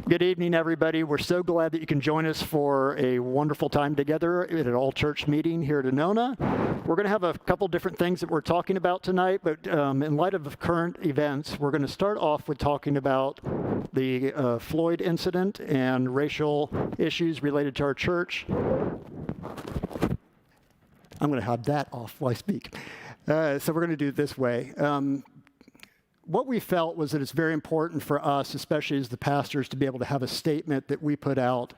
Good evening, everybody. We're so glad that you can join us for a wonderful time together at an all-church meeting here at Anona. We're going to have a couple different things that we're talking about tonight, but in light of current events, we're going to start off with talking about the Floyd incident and racial issues related to our church. I'm going to have that off while I speak. So we're going to do it this way. What we felt was that it's very important for us, especially as the pastors, to be able to have a statement that we put out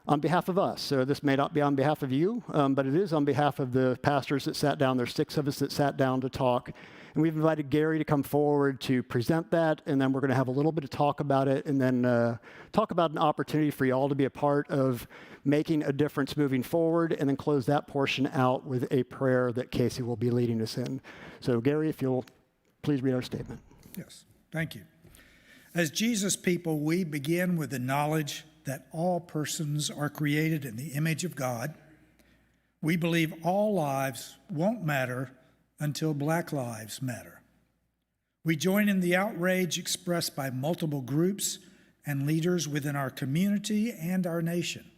on behalf of us. So this may not be on behalf of you, but it is on behalf of the pastors that sat down. There's 6 of us that sat down to talk. And we've invited Gary to come forward to present that, and then we're going to have a little bit of talk about it, and then talk about an opportunity for you all to be a part of making a difference moving forward, and then close that portion out with a prayer that Casey will be leading us in. So Gary, if you'll please read our statement. Yes, thank you. As Jesus people, we begin with the knowledge that all persons are created in the image of God. We believe all lives won't matter until Black lives matter. We join in the outrage expressed by multiple groups and leaders within our community and our nation.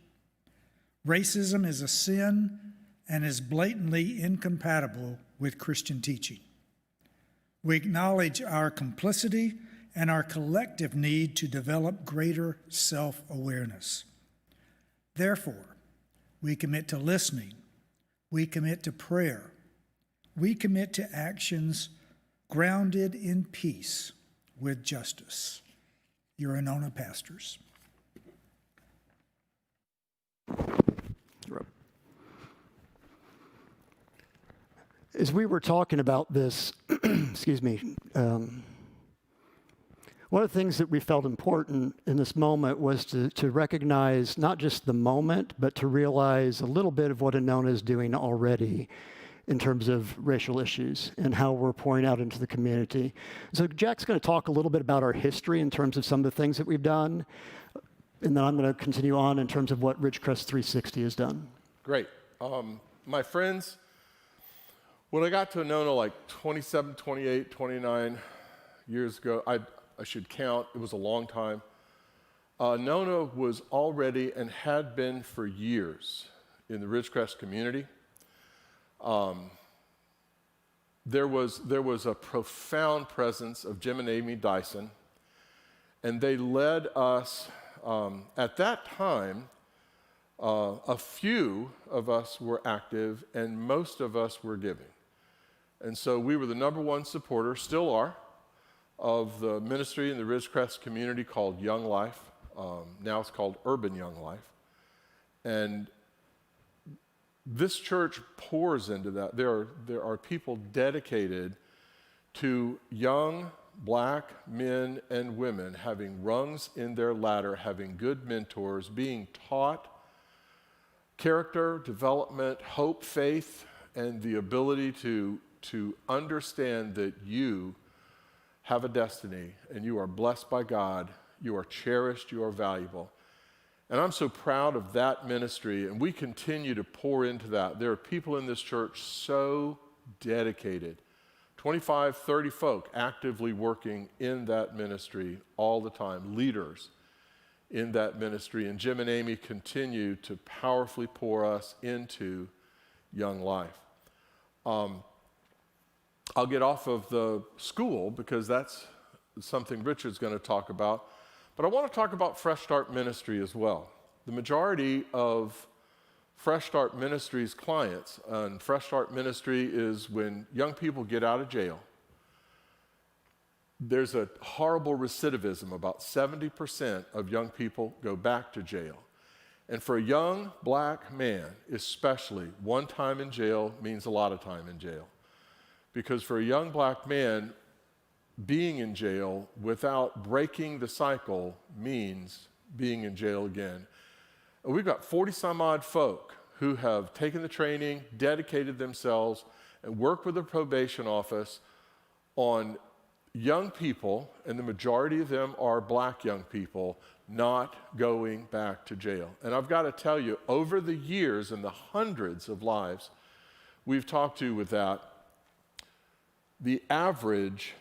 Racism is a sin and is blatantly incompatible with Christian teaching. We acknowledge our complicity and our collective need to develop greater self-awareness. Therefore, we commit to listening. We commit to prayer. We commit to actions grounded in peace with justice. Your Anona pastors. As we were talking about this, excuse me, one of the things that we felt important in this moment was to recognize not just the moment, but to realize a little bit of what Anona is doing already in terms of racial issues and how we're pouring out into the community. So Jack's going to talk a little bit about our history in terms of some of the things that we've done, and then I'm going to continue on in terms of what Ridgecrest 360 has done. Great. My friends, when I got to Anona like 27, 28, 29 years ago, I should count, it was a long time. Anona was already and had been for years in the Ridgecrest community. There was a profound presence of Jim and Amy Dyson, and they led us, at that time, a few of us were active and most of us were giving. And so we were the number one supporter, still are, of the ministry in the Ridgecrest community called Young Life. Now it's called Urban Young Life. And this church pours into that. There are people dedicated to young Black men and women having rungs in their ladder, having good mentors, being taught character, development, hope, faith, and the ability to understand that you have a destiny and you are blessed by God, you are cherished, you are valuable. And I'm so proud of that ministry, and we continue to pour into that. There are people in this church so dedicated, 25, 30 folk actively working in that ministry all the time, leaders in that ministry. And Jim and Amy continue to powerfully pour us into Young Life. I'll get off of the school because that's something Richard's going to talk about. But I want to talk about Fresh Start Ministry as well. The majority of Fresh Start Ministry's clients, and Fresh Start Ministry is when young people get out of jail. There's a horrible recidivism. About 70% of young people go back to jail. And for a young Black man, especially, one time in jail means a lot of time in jail. Because for a young Black man, being in jail without breaking the cycle means being in jail again. And we've got 40 some odd folk who have taken the training, dedicated themselves, and worked with the probation office on young people, and the majority of them are Black young people, not going back to jail. And I've got to tell you, over the years and the hundreds of lives we've talked to with that, the average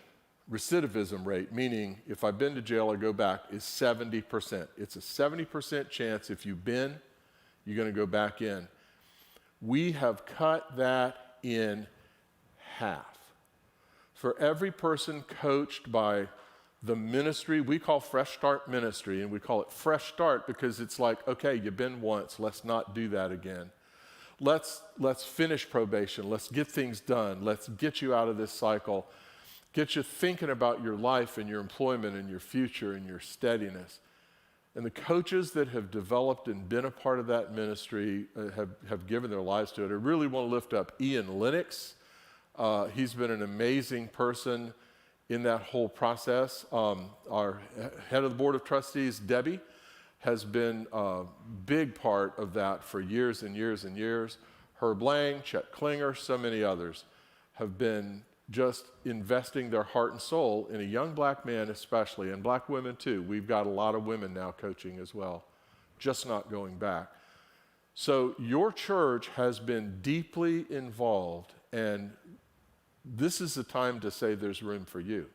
recidivism rate, meaning if I've been to jail, I go back, is 70%. It's a 70% chance if you've been, you're going to go back in. We have cut that in half. For every person coached by the ministry we call Fresh Start Ministry, and we call it Fresh Start because it's like, okay, you've been once, let's not do that again. Let's finish probation, let's get things done, let's get you out of this cycle, get you thinking about your life and your employment and your future and your steadiness. And the coaches that have developed and been a part of that ministry have given their lives to it. I really want to lift up Ian Lennox. He's been an amazing person in that whole process. Our head of the board of trustees, Debbie, has been a big part of that for years and years and years. Herb Lang, Chet Klinger, so many others have been just investing their heart and soul in a young black man especially, and black women too. We've got a lot of women now coaching as well, just not going back. So your church has been deeply involved, and this is the time to say there's room for you.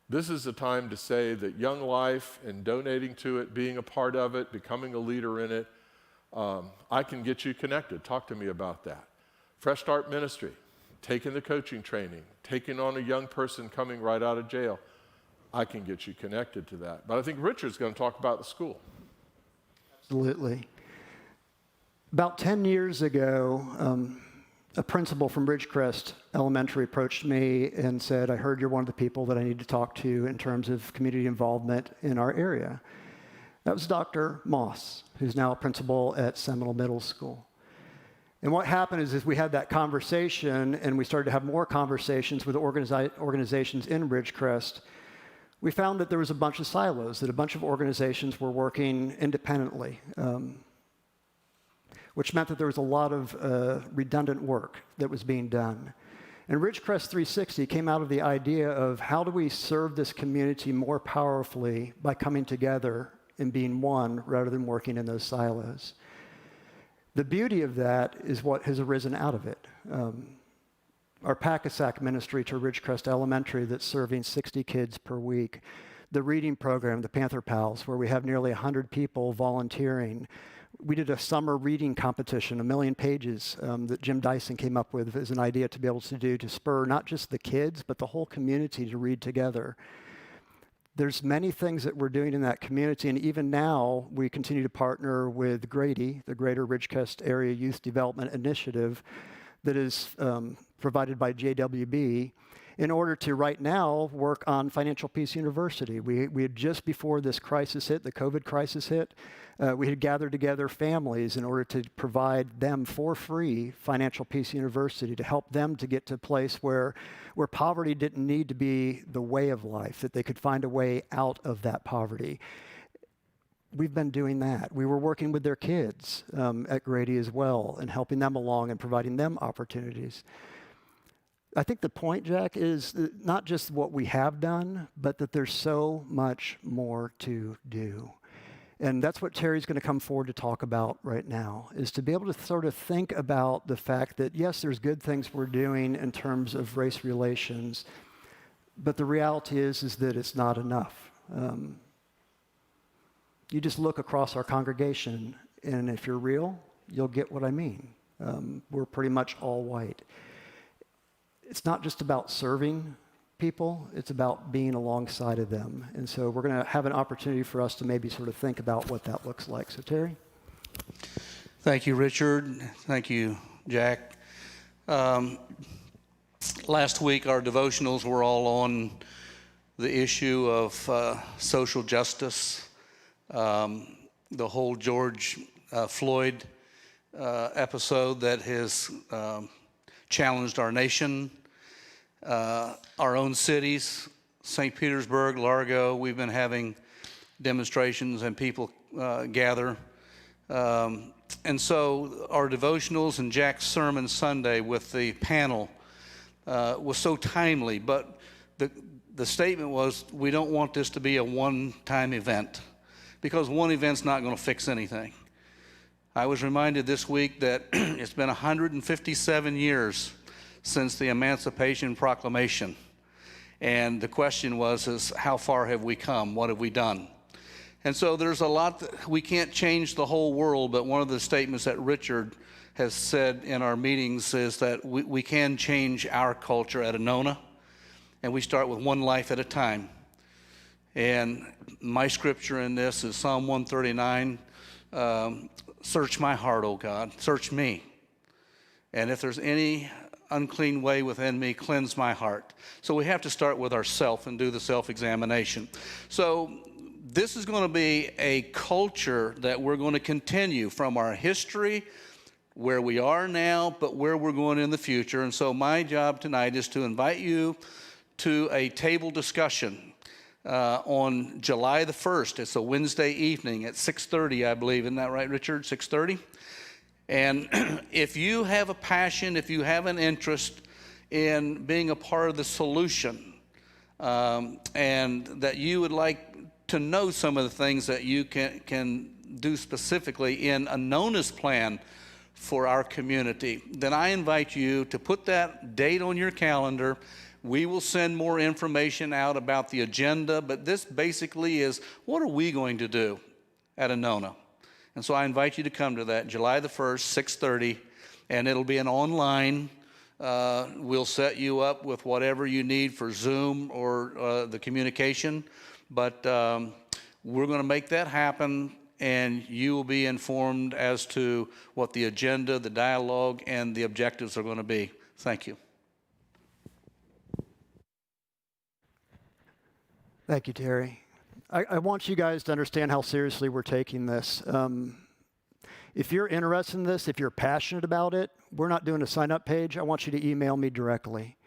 This is the time to say that Young Life and donating to it, being a part of it, becoming a leader in it, I can get you connected. Talk to me about that. Fresh Start Ministry, taking the coaching training, taking on a young person coming right out of jail, I can get you connected to that. But I think Richard's going to talk about the school. Absolutely. About 10 years ago, a principal from Ridgecrest Elementary approached me and said, I heard you're one of the people that I need to talk to in terms of community involvement in our area. That was Dr. Moss, who's now a principal at Seminole Middle School. And what happened is we had that conversation and we started to have more conversations with organizations in Ridgecrest. We found that there was a bunch of silos, that a bunch of organizations were working independently, which meant that there was a lot of redundant work that was being done. And Ridgecrest 360 came out of the idea of how do we serve this community more powerfully by coming together and being one rather than working in those silos. The beauty of that is what has arisen out of it. Our Packasack ministry to Ridgecrest Elementary that's serving 60 kids per week. The reading program, the Panther Pals, where we have nearly 100 people volunteering. We did a summer reading competition, 1 million pages that Jim Dyson came up with as an idea to be able to do to spur not just the kids, but the whole community to read together. There's many things that we're doing in that community, and even now we continue to partner with Grady, the Greater Ridgecrest Area Youth Development Initiative that is provided by JWB in order to right now work on Financial Peace University. We had just before this crisis hit, the COVID crisis hit, we had gathered together families in order to provide them for free Financial Peace University to help them to get to a place where poverty didn't need to be the way of life, that they could find a way out of that poverty. We've been doing that. We were working with their kids at Grady as well and helping them along and providing them opportunities. I think the point, Jack, is not just what we have done, but that there's so much more to do. And that's what Terry's going to come forward to talk about right now, is to be able to sort of think about the fact that, yes, there's good things we're doing in terms of race relations, but the reality is that it's not enough. You just look across our congregation, and if you're real, you'll get what I mean. We're pretty much all white. It's not just about serving people, it's about being alongside of them. And so we're going to have an opportunity for us to maybe sort of think about what that looks like. So Terry? Thank you, Richard. Thank you, Jack. Last week, our devotionals were all on the issue of social justice, the whole George Floyd episode that has challenged our nation, our own cities, St. Petersburg, Largo. We've been having demonstrations and people gather. And so our devotionals and Jack's sermon Sunday with the panel was so timely, but the statement was, we don't want this to be a one-time event, because one event's not going to fix anything. I was reminded this week that it's been 157 years since the Emancipation Proclamation. And the question is how far have we come? What have we done? And so there's a lot that we can't change the whole world, but one of the statements that Richard has said in our meetings is that we can change our culture at Anona, and we start with one life at a time. And my scripture in this is Psalm 139, search my heart, O God, search me. And if there's any unclean way within me, cleanse my heart. So we have to start with ourselves and do the self-examination. So this is going to be a culture that we're going to continue from our history, where we are now, but where we're going in the future. And so my job tonight is to invite you to a table discussion on July the 1st. It's a Wednesday evening at 6:30, I believe. Isn't that right, Richard? 6:30? And if you have a passion, if you have an interest in being a part of the solution, and that you would like to know some of the things that you can do specifically in Anona's plan for our community, then I invite you to put that date on your calendar. We will send more information out about the agenda, but this basically is, what are we going to do at Anona? And so I invite you to come to that, July the 1st, 6:30, and it'll be an online. We'll set you up with whatever you need for Zoom or the communication, but we're going to make that happen, and you will be informed as to what the agenda, the dialogue, and the objectives are going to be. Thank you. Thank you, Terry. I want you guys to understand how seriously we're taking this. If you're interested in this, if you're passionate about it, we're not doing a sign-up page. I want you to email me directly.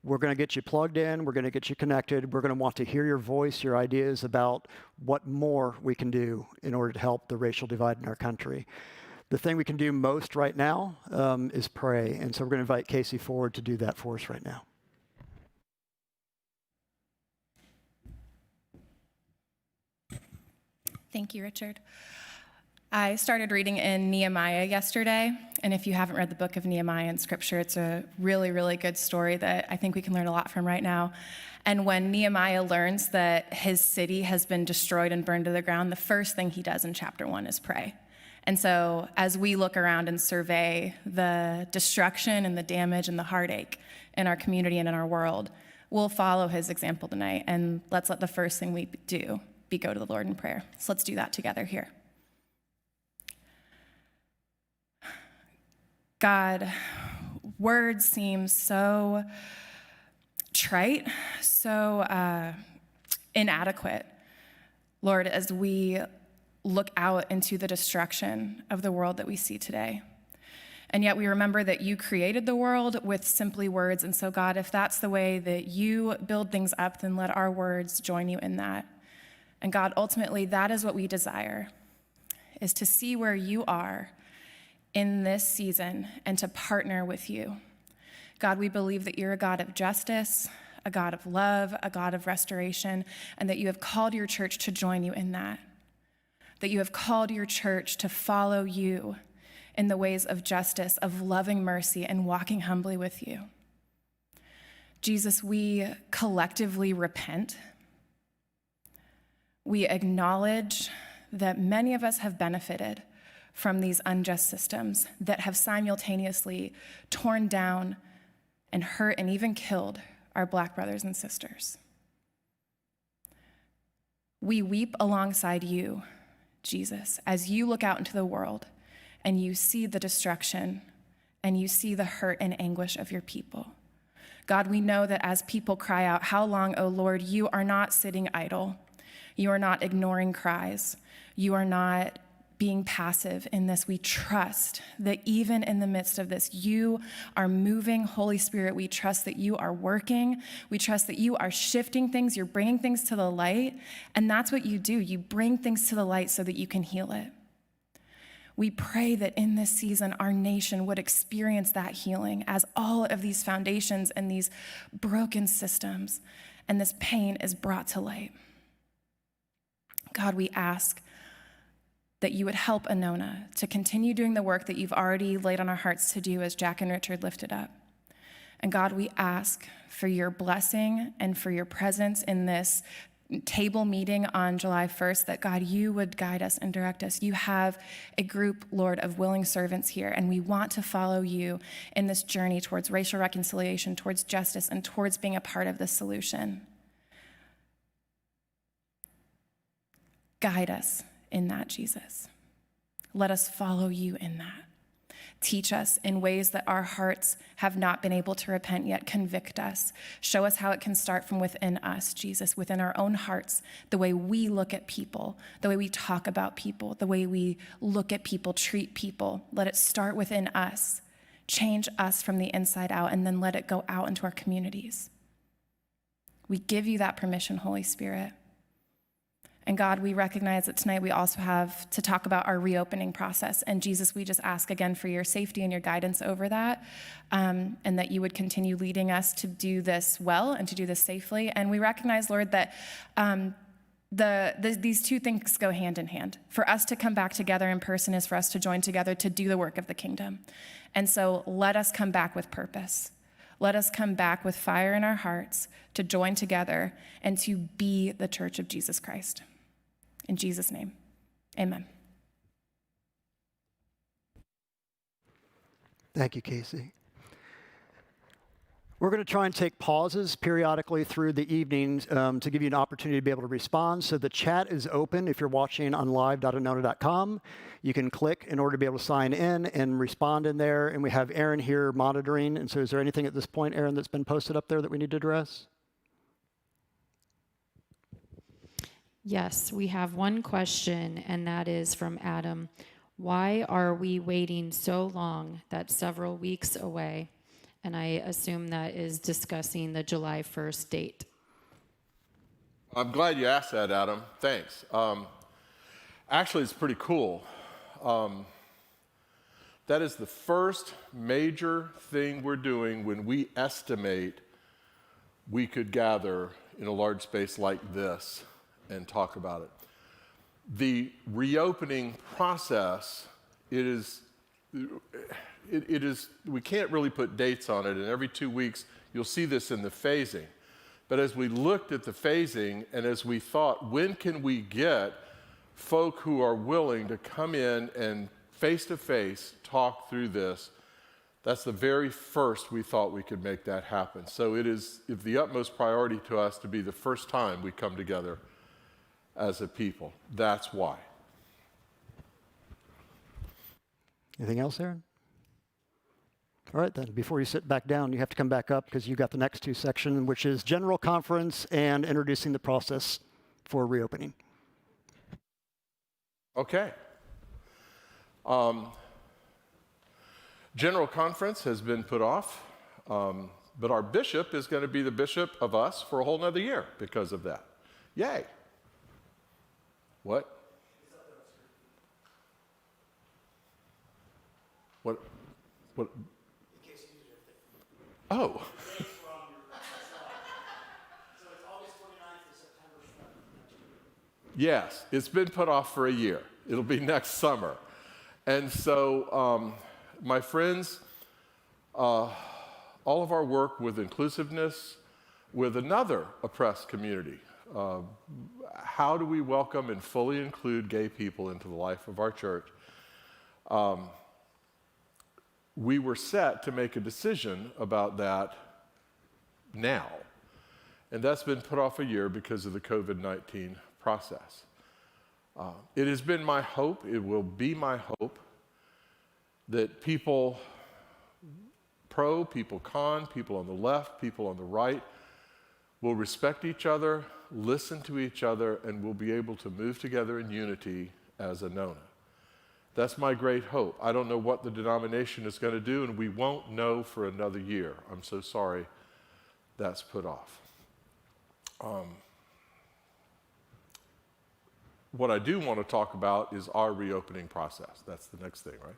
We're going to get you plugged in. We're going to get you connected. We're going to want to hear your voice, your ideas about what more we can do in order to help the racial divide in our country. The thing we can do most right now is pray. And so we're going to invite Casey forward to do that for us right now. Thank you, Richard. I started reading in Nehemiah yesterday, and if you haven't read the book of Nehemiah in Scripture, it's a really, really good story that I think we can learn a lot from right now. And when Nehemiah learns that his city has been destroyed and burned to the ground, the first thing he does in chapter 1 is pray. And so as we look around and survey the destruction and the damage and the heartache in our community and in our world, we'll follow his example tonight, and let's let the first thing we do be go to the Lord in prayer. So let's do that together here. God, words seem so trite, so inadequate, Lord, as we look out into the destruction of the world that we see today. And yet we remember that you created the world with simply words. And so, God, if that's the way that you build things up, then let our words join you in that. And God, ultimately, that is what we desire, is to see where you are in this season and to partner with you. God, we believe that you're a God of justice, a God of love, a God of restoration, and that you have called your church to join you in that. That you have called your church to follow you in the ways of justice, of loving mercy, and walking humbly with you. Jesus, we collectively repent. We acknowledge that many of us have benefited from these unjust systems that have simultaneously torn down and hurt and even killed our Black brothers and sisters. We weep alongside you, Jesus, as you look out into the world and you see the destruction and you see the hurt and anguish of your people. God, we know that as people cry out, "How long, O Lord?" you are not sitting idle. You are not ignoring cries. You are not being passive in this. We trust that even in the midst of this, you are moving. Holy Spirit, we trust that you are working. We trust that you are shifting things. You're bringing things to the light. And that's what you do. You bring things to the light so that you can heal it. We pray that in this season, our nation would experience that healing as all of these foundations and these broken systems and this pain is brought to light. God, we ask that you would help Anona to continue doing the work that you've already laid on our hearts to do, as Jack and Richard lifted up. And God, we ask for your blessing and for your presence in this table meeting on July 1st, that God, you would guide us and direct us. You have a group, Lord, of willing servants here, and we want to follow you in this journey towards racial reconciliation, towards justice, and towards being a part of the solution. Guide us in that, Jesus. Let us follow you in that. Teach us in ways that our hearts have not been able to repent yet. Convict us. Show us how it can start from within us, Jesus, within our own hearts, the way we look at people, the way we talk about people, the way we look at people, treat people. Let it start within us. Change us from the inside out, and then let it go out into our communities. We give you that permission, Holy Spirit. And God, we recognize that tonight we also have to talk about our reopening process. And Jesus, we just ask again for your safety and your guidance over that, and that you would continue leading us to do this well and to do this safely. And we recognize, Lord, that these two things go hand in hand. For us to come back together in person is for us to join together to do the work of the kingdom. And so let us come back with purpose. Let us come back with fire in our hearts to join together and to be the church of Jesus Christ. In Jesus' name, amen. Thank you, Casey. We're going to try and take pauses periodically through the evenings to give you an opportunity to be able to respond. So the chat is open if you're watching on live.anona.com. You can click in order to be able to sign in and respond in there. And we have Aaron here monitoring. And so is there anything at this point, Aaron, that's been posted up there that we need to address? Yes, we have one question, and that is from Adam. Why are we waiting so long? That's several weeks away. And I assume that is discussing the July 1st date. I'm glad you asked that, Adam. Thanks. Actually, it's pretty cool. That is the first major thing we're doing when we estimate we could gather in a large space like this and talk about it. The reopening process, it is, we can't really put dates on it, and every 2 weeks you'll see this in the phasing. But as we looked at the phasing and as we thought, when can we get folk who are willing to come in and face-to-face talk through this, that's the very first we thought we could make that happen. So it is of the utmost priority to us to be the first time we come together as a people. That's why. Anything else, Aaron? All right, then, before you sit back down, you have to come back up because you've got the next two sections, which is general conference and introducing the process for reopening. Okay. General conference has been put off, but our bishop is going to be the bishop of us for a whole nother year because of that. Yay. What? What? Oh. Yes, it's been put off for a year. It'll be next summer. And so, my friends, all of our work with inclusiveness, with another oppressed community, how do we welcome and fully include gay people into the life of our church? We were set to make a decision about that now. And that's been put off a year because of the COVID-19 process. It has been my hope, it will be my hope, that people pro, people con, people on the left, people on the right, will respect each other, listen to each other, and will be able to move together in unity as Anona. That's my great hope. I don't know what the denomination is going to do, and we won't know for another year. I'm so sorry that's put off. What I do want to talk about is our reopening process. That's the next thing, right?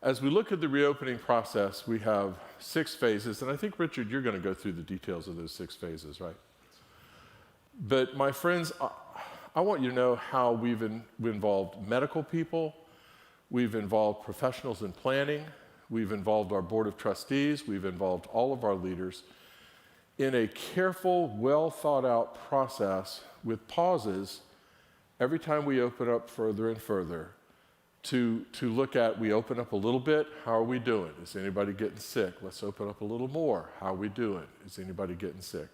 As we look at the reopening process, we have 6 phases, and I think, Richard, you're going to go through the details of those 6 phases, right? But my friends, I want you to know how we've involved medical people, we've involved professionals in planning, We've involved our board of trustees. We've involved all of our leaders in a careful, well thought out process with pauses every time we open up further and further to look at, we open up a little bit, how are we doing? Is anybody getting sick? Let's open up a little more. How are we doing? Is anybody getting sick?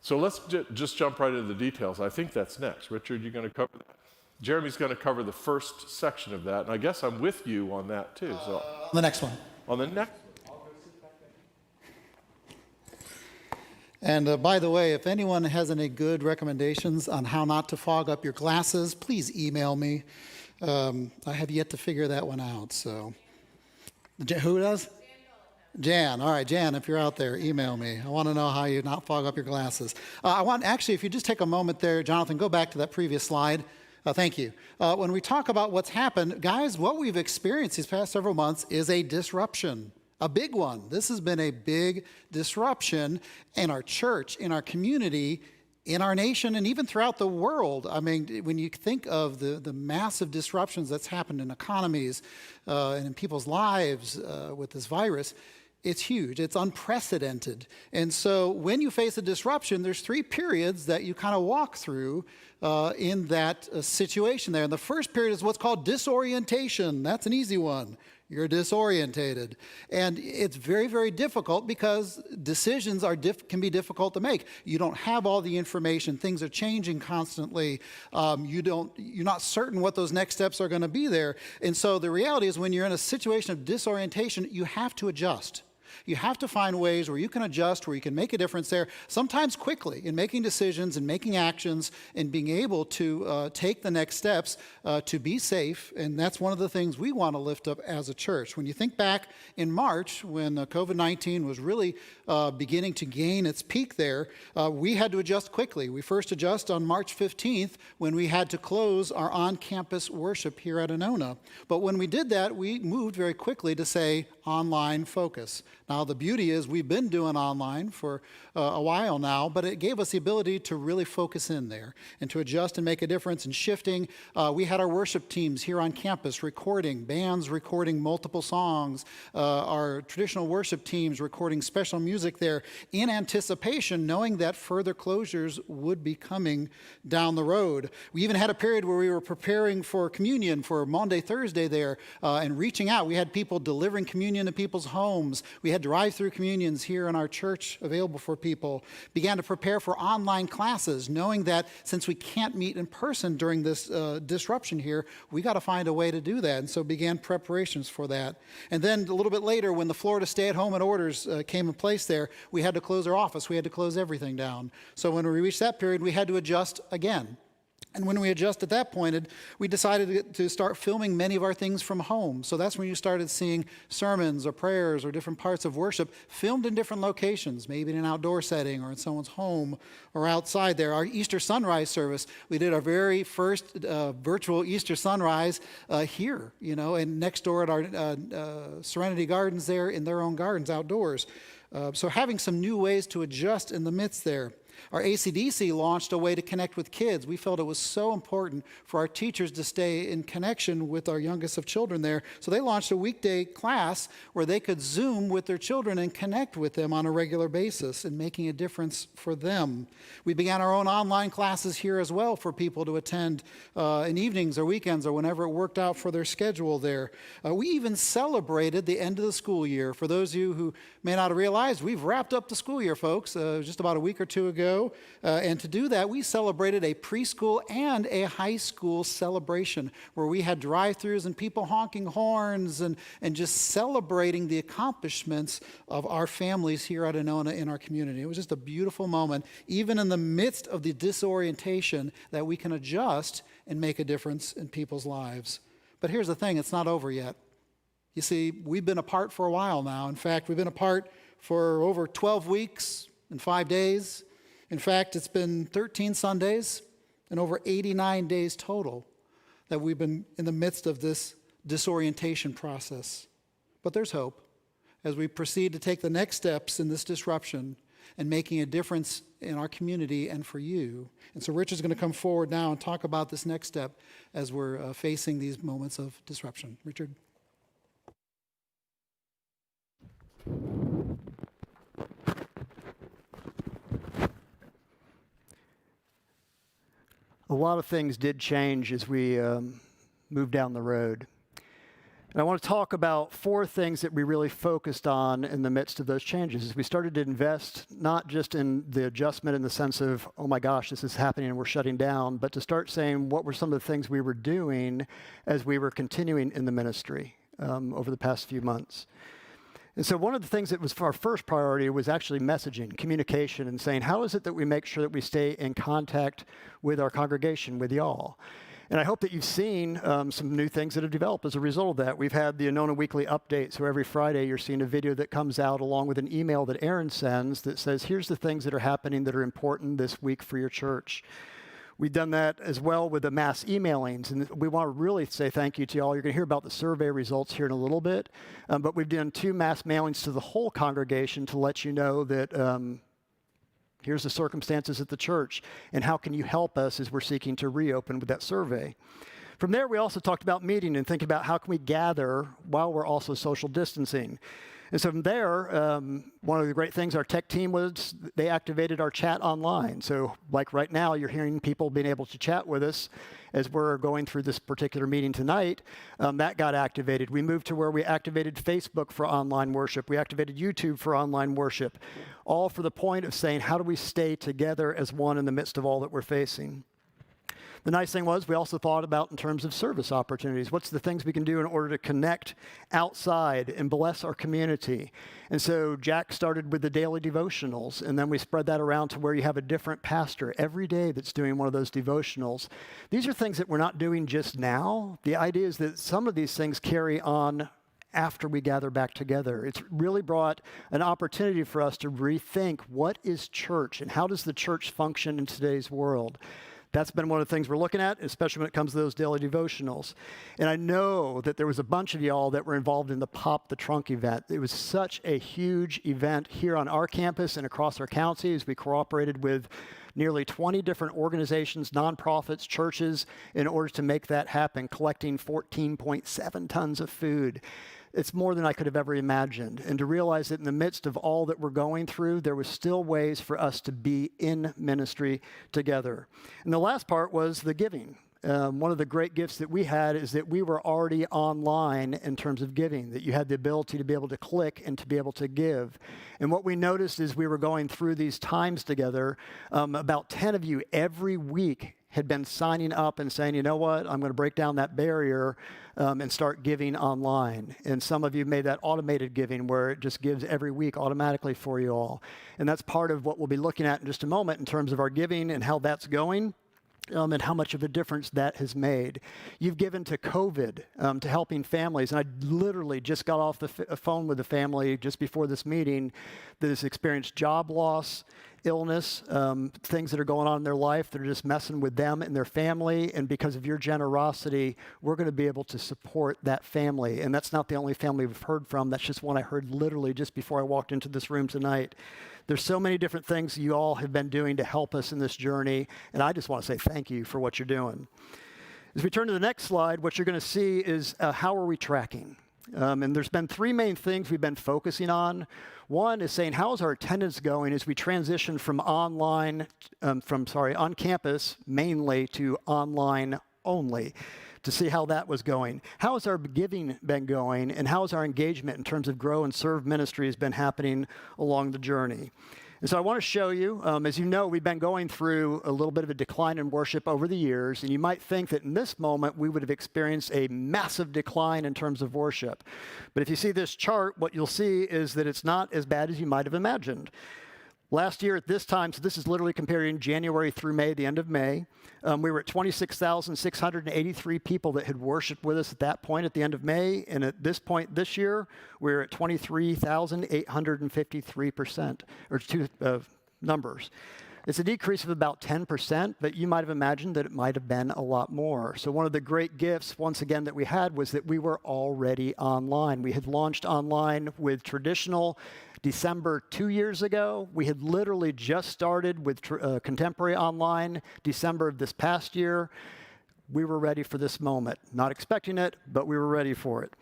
So let's just jump right into the details. I think that's next. Richard, you're going to cover that? Jeremy's going to cover the first section of that, and I guess I'm with you on that too. So The next one. on the next And by the way, if anyone has any good recommendations on how not to fog up your glasses, please email me. I have yet to figure that one out. So, who does? Jan. All right, Jan, if you're out there, email me. I want to know how you not fog up your glasses. Actually, if you just take a moment there, Jonathan, go back to that previous slide. Thank you. When we talk about what's happened, guys, what we've experienced these past several months is a disruption. A big one. This has been a big disruption in our church, in our community, in our nation, and even throughout the world. I mean, when you think of the massive disruptions that's happened in economies and in people's lives with this virus, it's huge. It's unprecedented. And so when you face a disruption, there's 3 periods that you kind of walk through in that situation there. And the first period is what's called disorientation. That's an easy one. You're disorientated. And it's very, very difficult because decisions can be difficult to make. You don't have all the information. Things are changing constantly. You're not certain what those next steps are going to be there. And so the reality is when you're in a situation of disorientation, you have to adjust. You have to find ways where you can adjust, where you can make a difference there, sometimes quickly in making decisions and making actions and being able to take the next steps to be safe. And that's one of the things we want to lift up as a church. When you think back in March, when COVID-19 was really beginning to gain its peak there, we had to adjust quickly. We first adjusted on March 15th when we had to close our on-campus worship here at Anona. But when we did that, we moved very quickly to say online focus. Now, the beauty is we've been doing online for a while now, but it gave us the ability to really focus in there and to adjust and make a difference in shifting. We had our worship teams here on campus recording, bands recording multiple songs, our traditional worship teams recording special music there in anticipation, knowing that further closures would be coming down the road. We even had a period where we were preparing for communion for Maundy, Thursday there and reaching out. We had people delivering communion to people's homes. We had drive-through communions here in our church available for people. Began to prepare for online classes, knowing that since we can't meet in person during this disruption here, we got to find a way to do that. And so began preparations for that. And then a little bit later, when the Florida stay-at-home orders came in place there, we had to close our office. We had to close everything down. So when we reached that period, we had to adjust again. And when we adjusted at that point, we decided to start filming many of our things from home. So that's when you started seeing sermons or prayers or different parts of worship filmed in different locations, maybe in an outdoor setting or in someone's home or outside there. Our Easter sunrise service, we did our very first virtual Easter sunrise here, and next door at our Serenity Gardens there in their own gardens outdoors. So having some new ways to adjust in the midst there. Our ACDC launched a way to connect with kids. We felt it was so important for our teachers to stay in connection with our youngest of children there. So they launched a weekday class where they could Zoom with their children and connect with them on a regular basis and making a difference for them. We began our own online classes here as well for people to attend in evenings or weekends or whenever it worked out for their schedule there. We even celebrated the end of the school year. For those of you who may not have realized, we've wrapped up the school year, folks, just about a week or two ago. And to do that, we celebrated a preschool and a high school celebration where we had drive-thrus and people honking horns and just celebrating the accomplishments of our families here at Anona in our community. It was just a beautiful moment, even in the midst of the disorientation, that we can adjust and make a difference in people's lives. But here's the thing, it's not over yet. You see, we've been apart for a while now. In fact, we've been apart for over 12 weeks and 5 days. In fact, it's been 13 Sundays and over 89 days total that we've been in the midst of this disorientation process. But there's hope as we proceed to take the next steps in this disruption and making a difference in our community and for you. And so Richard's going to come forward now and talk about this next step as we're facing these moments of disruption. Richard? A lot of things did change as we moved down the road. And I want to talk about 4 things that we really focused on in the midst of those changes. As we started to invest not just in the adjustment in the sense of, oh my gosh, this is happening and we're shutting down, but to start saying what were some of the things we were doing as we were continuing in the ministry over the past few months. And so one of the things that was our first priority was actually messaging, communication, and saying, how is it that we make sure that we stay in contact with our congregation, with y'all? And I hope that you've seen some new things that have developed as a result of that. We've had the Anona weekly update, so every Friday you're seeing a video that comes out along with an email that Aaron sends that says, here's the things that are happening that are important this week for your church. We've done that as well with the mass emailings, and we want to really say thank you to y'all. You're going to hear about the survey results here in a little bit, but we've done 2 mass mailings to the whole congregation to let you know that here's the circumstances at the church, and how can you help us as we're seeking to reopen with that survey. From there, we also talked about meeting and think about how can we gather while we're also social distancing. And so from there, one of the great things our tech team was, they activated our chat online. So like right now, you're hearing people being able to chat with us as we're going through this particular meeting tonight. That got activated. We moved to where we activated Facebook for online worship. We activated YouTube for online worship, all for the point of saying, how do we stay together as one in the midst of all that we're facing? The nice thing was we also thought about in terms of service opportunities. What's the things we can do in order to connect outside and bless our community? And so Jack started with the daily devotionals, and then we spread that around to where you have a different pastor every day that's doing one of those devotionals. These are things that we're not doing just now. The idea is that some of these things carry on after we gather back together. It's really brought an opportunity for us to rethink what is church and how does the church function in today's world. That's been one of the things we're looking at, especially when it comes to those daily devotionals. And I know that there was a bunch of y'all that were involved in the Pop the Trunk event. It was such a huge event here on our campus and across our county as we cooperated with nearly 20 different organizations, nonprofits, churches, in order to make that happen, collecting 14.7 tons of food. It's more than I could have ever imagined. And to realize that in the midst of all that we're going through, there was still ways for us to be in ministry together. And the last part was the giving. One of the great gifts that we had is that we were already online in terms of giving, that you had the ability to be able to click and to be able to give. And what we noticed as we were going through these times together, about 10 of you every week had been signing up and saying, you know what, I'm going to break down that barrier and start giving online. And some of you made that automated giving where it just gives every week automatically for you all. And that's part of what we'll be looking at in just a moment in terms of our giving and how that's going. And how much of a difference that has made. You've given to COVID, to helping families. And I literally just got off the phone with a family just before this meeting that has experienced job loss, illness, things that are going on in their life that are just messing with them and their family. And because of your generosity, we're going to be able to support that family. And that's not the only family we've heard from. That's just one I heard literally just before I walked into this room tonight. There's so many different things you all have been doing to help us in this journey, and I just want to say thank you for what you're doing. As we turn to the next slide, what you're going to see is how are we tracking? And there's been 3 main things we've been focusing on. One is saying, how is our attendance going as we transition from on campus mainly to online only, to see how that was going. How has our giving been going, and how has our engagement in terms of grow and serve ministries been happening along the journey? And so I want to show you, as you know, we've been going through a little bit of a decline in worship over the years, and you might think that in this moment we would have experienced a massive decline in terms of worship. But if you see this chart, what you'll see is that it's not as bad as you might have imagined. Last year at this time, so this is literally comparing January through May, the end of May, we were at 26,683 people that had worshiped with us at that point at the end of May. And at this point this year, we're at 23,853% numbers. It's a decrease of about 10%, but you might have imagined that it might have been a lot more. So one of the great gifts, once again, that we had was that we were already online. We had launched online with traditional December 2 years ago. We had literally just started with contemporary online December of this past year. We were ready for this moment. Not expecting it, but we were ready for it.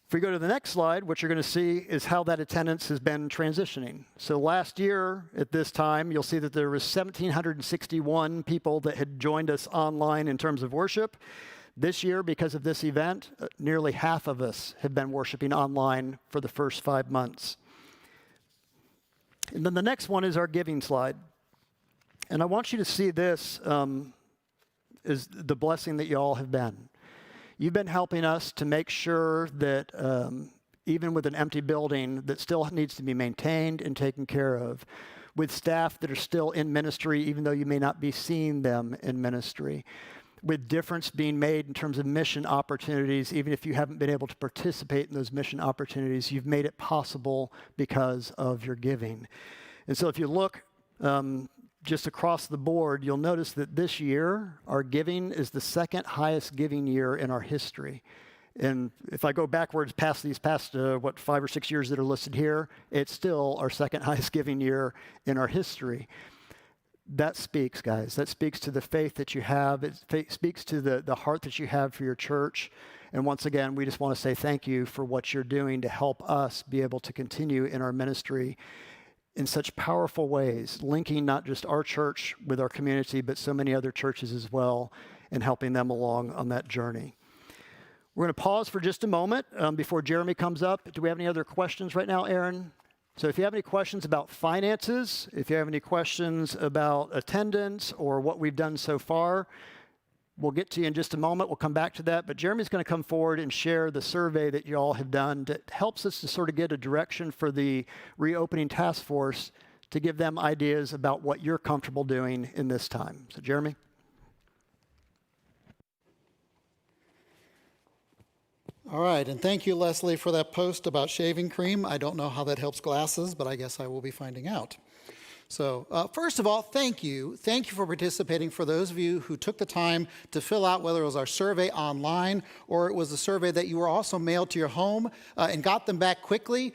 If we go to the next slide, what you're going to see is how that attendance has been transitioning. So last year at this time, you'll see that there was 1,761 people that had joined us online in terms of worship. This year, because of this event, nearly half of us have been worshiping online for the first 5 months. And then the next one is our giving slide. And I want you to see this as the blessing that you all have been. You've been helping us to make sure that even with an empty building that still needs to be maintained and taken care of, with staff that are still in ministry, even though you may not be seeing them in ministry, with difference being made in terms of mission opportunities, even if you haven't been able to participate in those mission opportunities, you've made it possible because of your giving. And so if you look just across the board, you'll notice that this year, our giving is the second highest giving year in our history. And if I go backwards past these 5 or 6 years that are listed here, it's still our second highest giving year in our history. That speaks, guys. That speaks to the faith that you have. It speaks to the heart that you have for your church. And once again, we just want to say thank you for what you're doing to help us be able to continue in our ministry in such powerful ways, linking not just our church with our community, but so many other churches as well, and helping them along on that journey. We're going to pause for just a moment before Jeremy comes up. Do we have any other questions right now, Aaron? So if you have any questions about finances, if you have any questions about attendance or what we've done so far, we'll get to you in just a moment. We'll come back to that. But Jeremy's going to come forward and share the survey that you all have done that helps us to sort of get a direction for the reopening task force to give them ideas about what you're comfortable doing in this time. So Jeremy. All right, and thank you, Leslie, for that post about shaving cream. I don't know how that helps glasses, but I guess I will be finding out. So first of all, thank you. Thank you for participating. For those of you who took the time to fill out, whether it was our survey online or it was a survey that you were also mailed to your home and got them back quickly,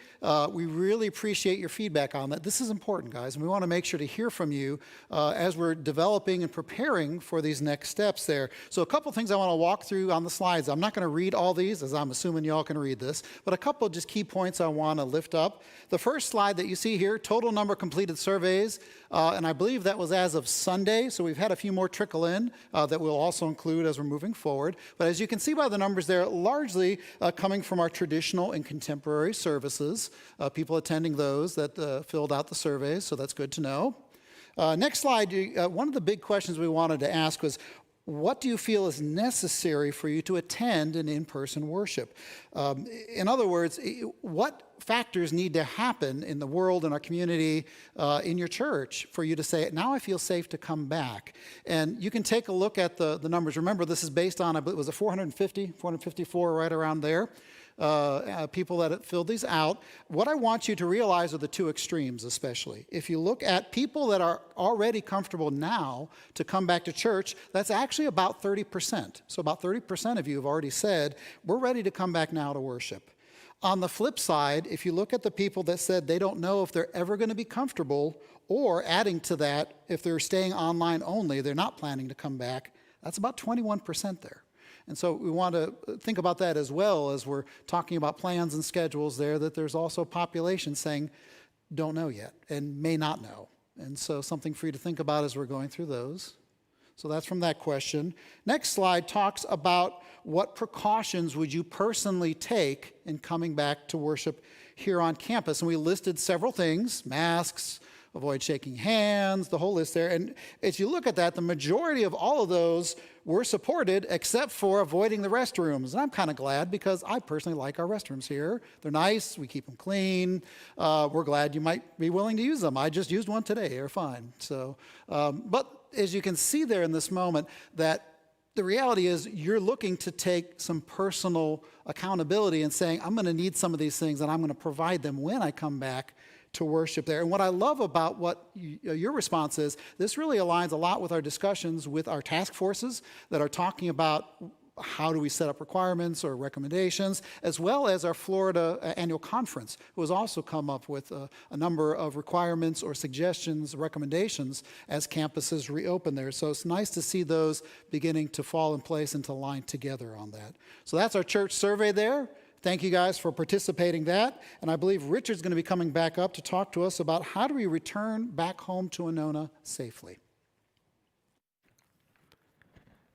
we really appreciate your feedback on that. This is important, guys, and we want to make sure to hear from you as we're developing and preparing for these next steps there. So a couple things I want to walk through on the slides. I'm not going to read all these, as I'm assuming you all can read this, but a couple just key points I want to lift up. The first slide that you see here, total number completed surveys. And I believe that was as of Sunday, so we've had a few more trickle in that we'll also include as we're moving forward. But as you can see by the numbers there, largely coming from our traditional and contemporary services, people attending those that filled out the surveys, so that's good to know. Next slide, one of the big questions we wanted to ask was, what do you feel is necessary for you to attend an in-person worship? In other words, what factors need to happen in the world, in our community, in your church for you to say, now I feel safe to come back? And you can take a look at the numbers. Remember, this is based on, I believe it was a 454, right around there. People that filled these out. What I want you to realize are the two extremes, especially. If you look at people that are already comfortable now to come back to church, that's actually about 30%. So about 30% of you have already said, we're ready to come back now to worship. On the flip side, if you look at the people that said they don't know if they're ever going to be comfortable, or adding to that, if they're staying online only, they're not planning to come back, that's about 21% there. And so we want to think about that as well as we're talking about plans and schedules there, that there's also population saying, don't know yet and may not know. And so something for you to think about as we're going through those. So that's from that question. Next slide talks about what precautions would you personally take in coming back to worship here on campus. And we listed several things: masks, avoid shaking hands, the whole list there. And as you look at that, the majority of all of those were supported except for avoiding the restrooms. And I'm kind of glad, because I personally like our restrooms here. They're nice. We keep them clean. We're glad you might be willing to use them. I just used one today. They're fine. So, but as you can see there in this moment, that the reality is you're looking to take some personal accountability and saying, I'm going to need some of these things and I'm going to provide them when I come back to worship there. And what I love about what your response is, this really aligns a lot with our discussions with our task forces that are talking about how do we set up requirements or recommendations, as well as our Florida annual conference, who has also come up with a number of requirements or suggestions, recommendations as campuses reopen there. So it's nice to see those beginning to fall in place and to line together on that. So that's our church survey there. thank you guys for participating in that. And I believe Richard's going to be coming back up to talk to us about how do we return back home to Anona safely.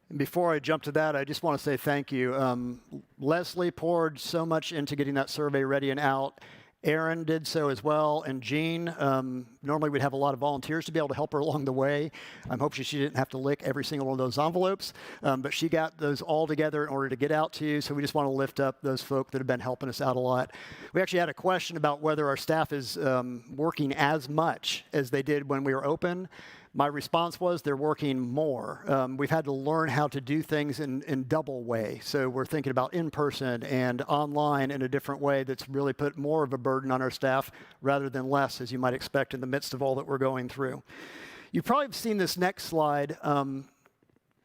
And before I jump to that, I just want to say thank you. Leslie poured so much into getting that survey ready and out. Aaron did so as well, and Jean. Normally we'd have a lot of volunteers to be able to help her along the way. I'm hoping she didn't have to lick every single one of those envelopes, but she got those all together in order to get out to you, so we just want to lift up those folk that have been helping us out a lot. We actually had a question about whether our staff is working as much as they did when we were open. My response was they're working more. We've had to learn how to do things in double way. So we're thinking about in-person and online in a different way that's really put more of a burden on our staff rather than less, as you might expect in the midst of all that we're going through. You've probably seen this next slide.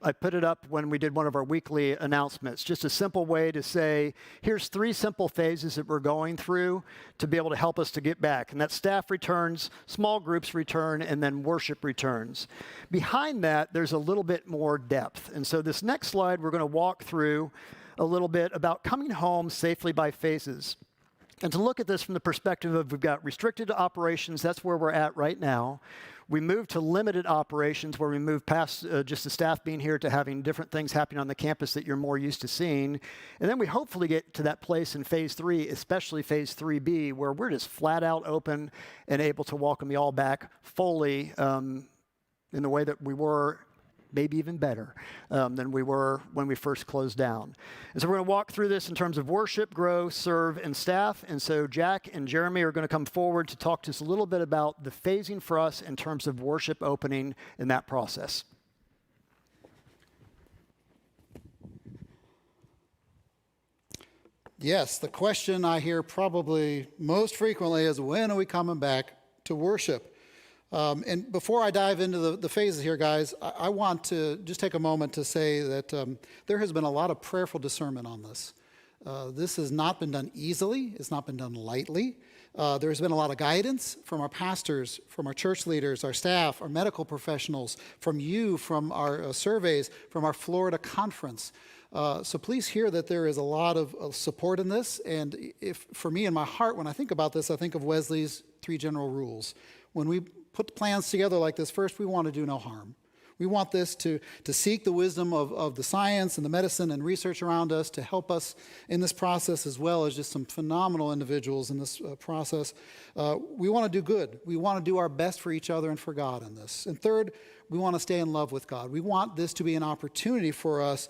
I put it up when we did one of our weekly announcements, just a simple way to say, here's 3 simple phases that we're going through to be able to help us to get back. And that's staff returns, small groups return, and then worship returns. Behind that, there's a little bit more depth. And so this next slide, we're going to walk through a little bit about coming home safely by phases. And to look at this from the perspective of we've got restricted operations, that's where we're at right now. We move to limited operations where we move past just the staff being here to having different things happening on the campus that you're more used to seeing. And then we hopefully get to that place in phase 3, especially phase 3B, where we're just flat out open and able to welcome you all back fully in the way that we were, maybe even better than we were when we first closed down. And so we're going to walk through this in terms of worship, grow, serve, and staff. And so Jack and Jeremy are going to come forward to talk to us a little bit about the phasing for us in terms of worship opening in that process. Yes, the question I hear probably most frequently is, when are we coming back to worship? And before I dive into the phases here, guys, I want to just take a moment to say that there has been a lot of prayerful discernment on this. This has not been done easily. It's not been done lightly. There's been a lot of guidance from our pastors, from our church leaders, our staff, our medical professionals, from you, from our surveys, from our Florida conference. So please hear that there is a lot of support in this. And for me in my heart, when I think about this, I think of Wesley's 3 general rules. When we put plans together like this, first, we want to do no harm. We want this to seek the wisdom of the science and the medicine and research around us to help us in this process, as well as just some phenomenal individuals in this process. We want to do good. We want to do our best for each other and for God in this. And third, we want to stay in love with God. We want this to be an opportunity for us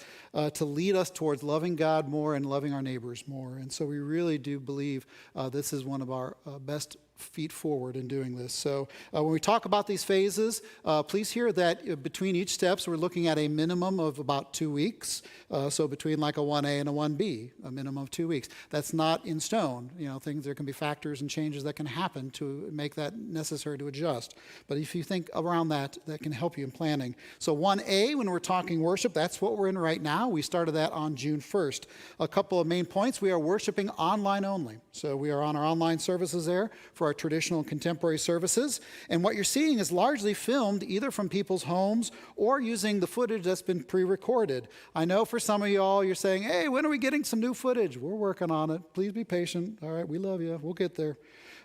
to lead us towards loving God more and loving our neighbors more. And so we really do believe this is one of our best feet forward in doing this. So when we talk about these phases, please hear that between each steps, we're looking at a minimum of about 2 weeks. So between like a 1A and a 1B, a minimum of 2 weeks. That's not in stone. You know, there can be factors and changes that can happen to make that necessary to adjust. But if you think around that, that can help you in planning. So 1A, when we're talking worship, that's what we're in right now. We started that on June 1st. A couple of main points. We are worshiping online only. So we are on our online services there for our traditional and contemporary services. And what you're seeing is largely filmed either from people's homes or using the footage that's been pre-recorded. I know for some of y'all, you're saying, hey, when are we getting some new footage? We're working on it. Please be patient. All right, we love you. We'll get there.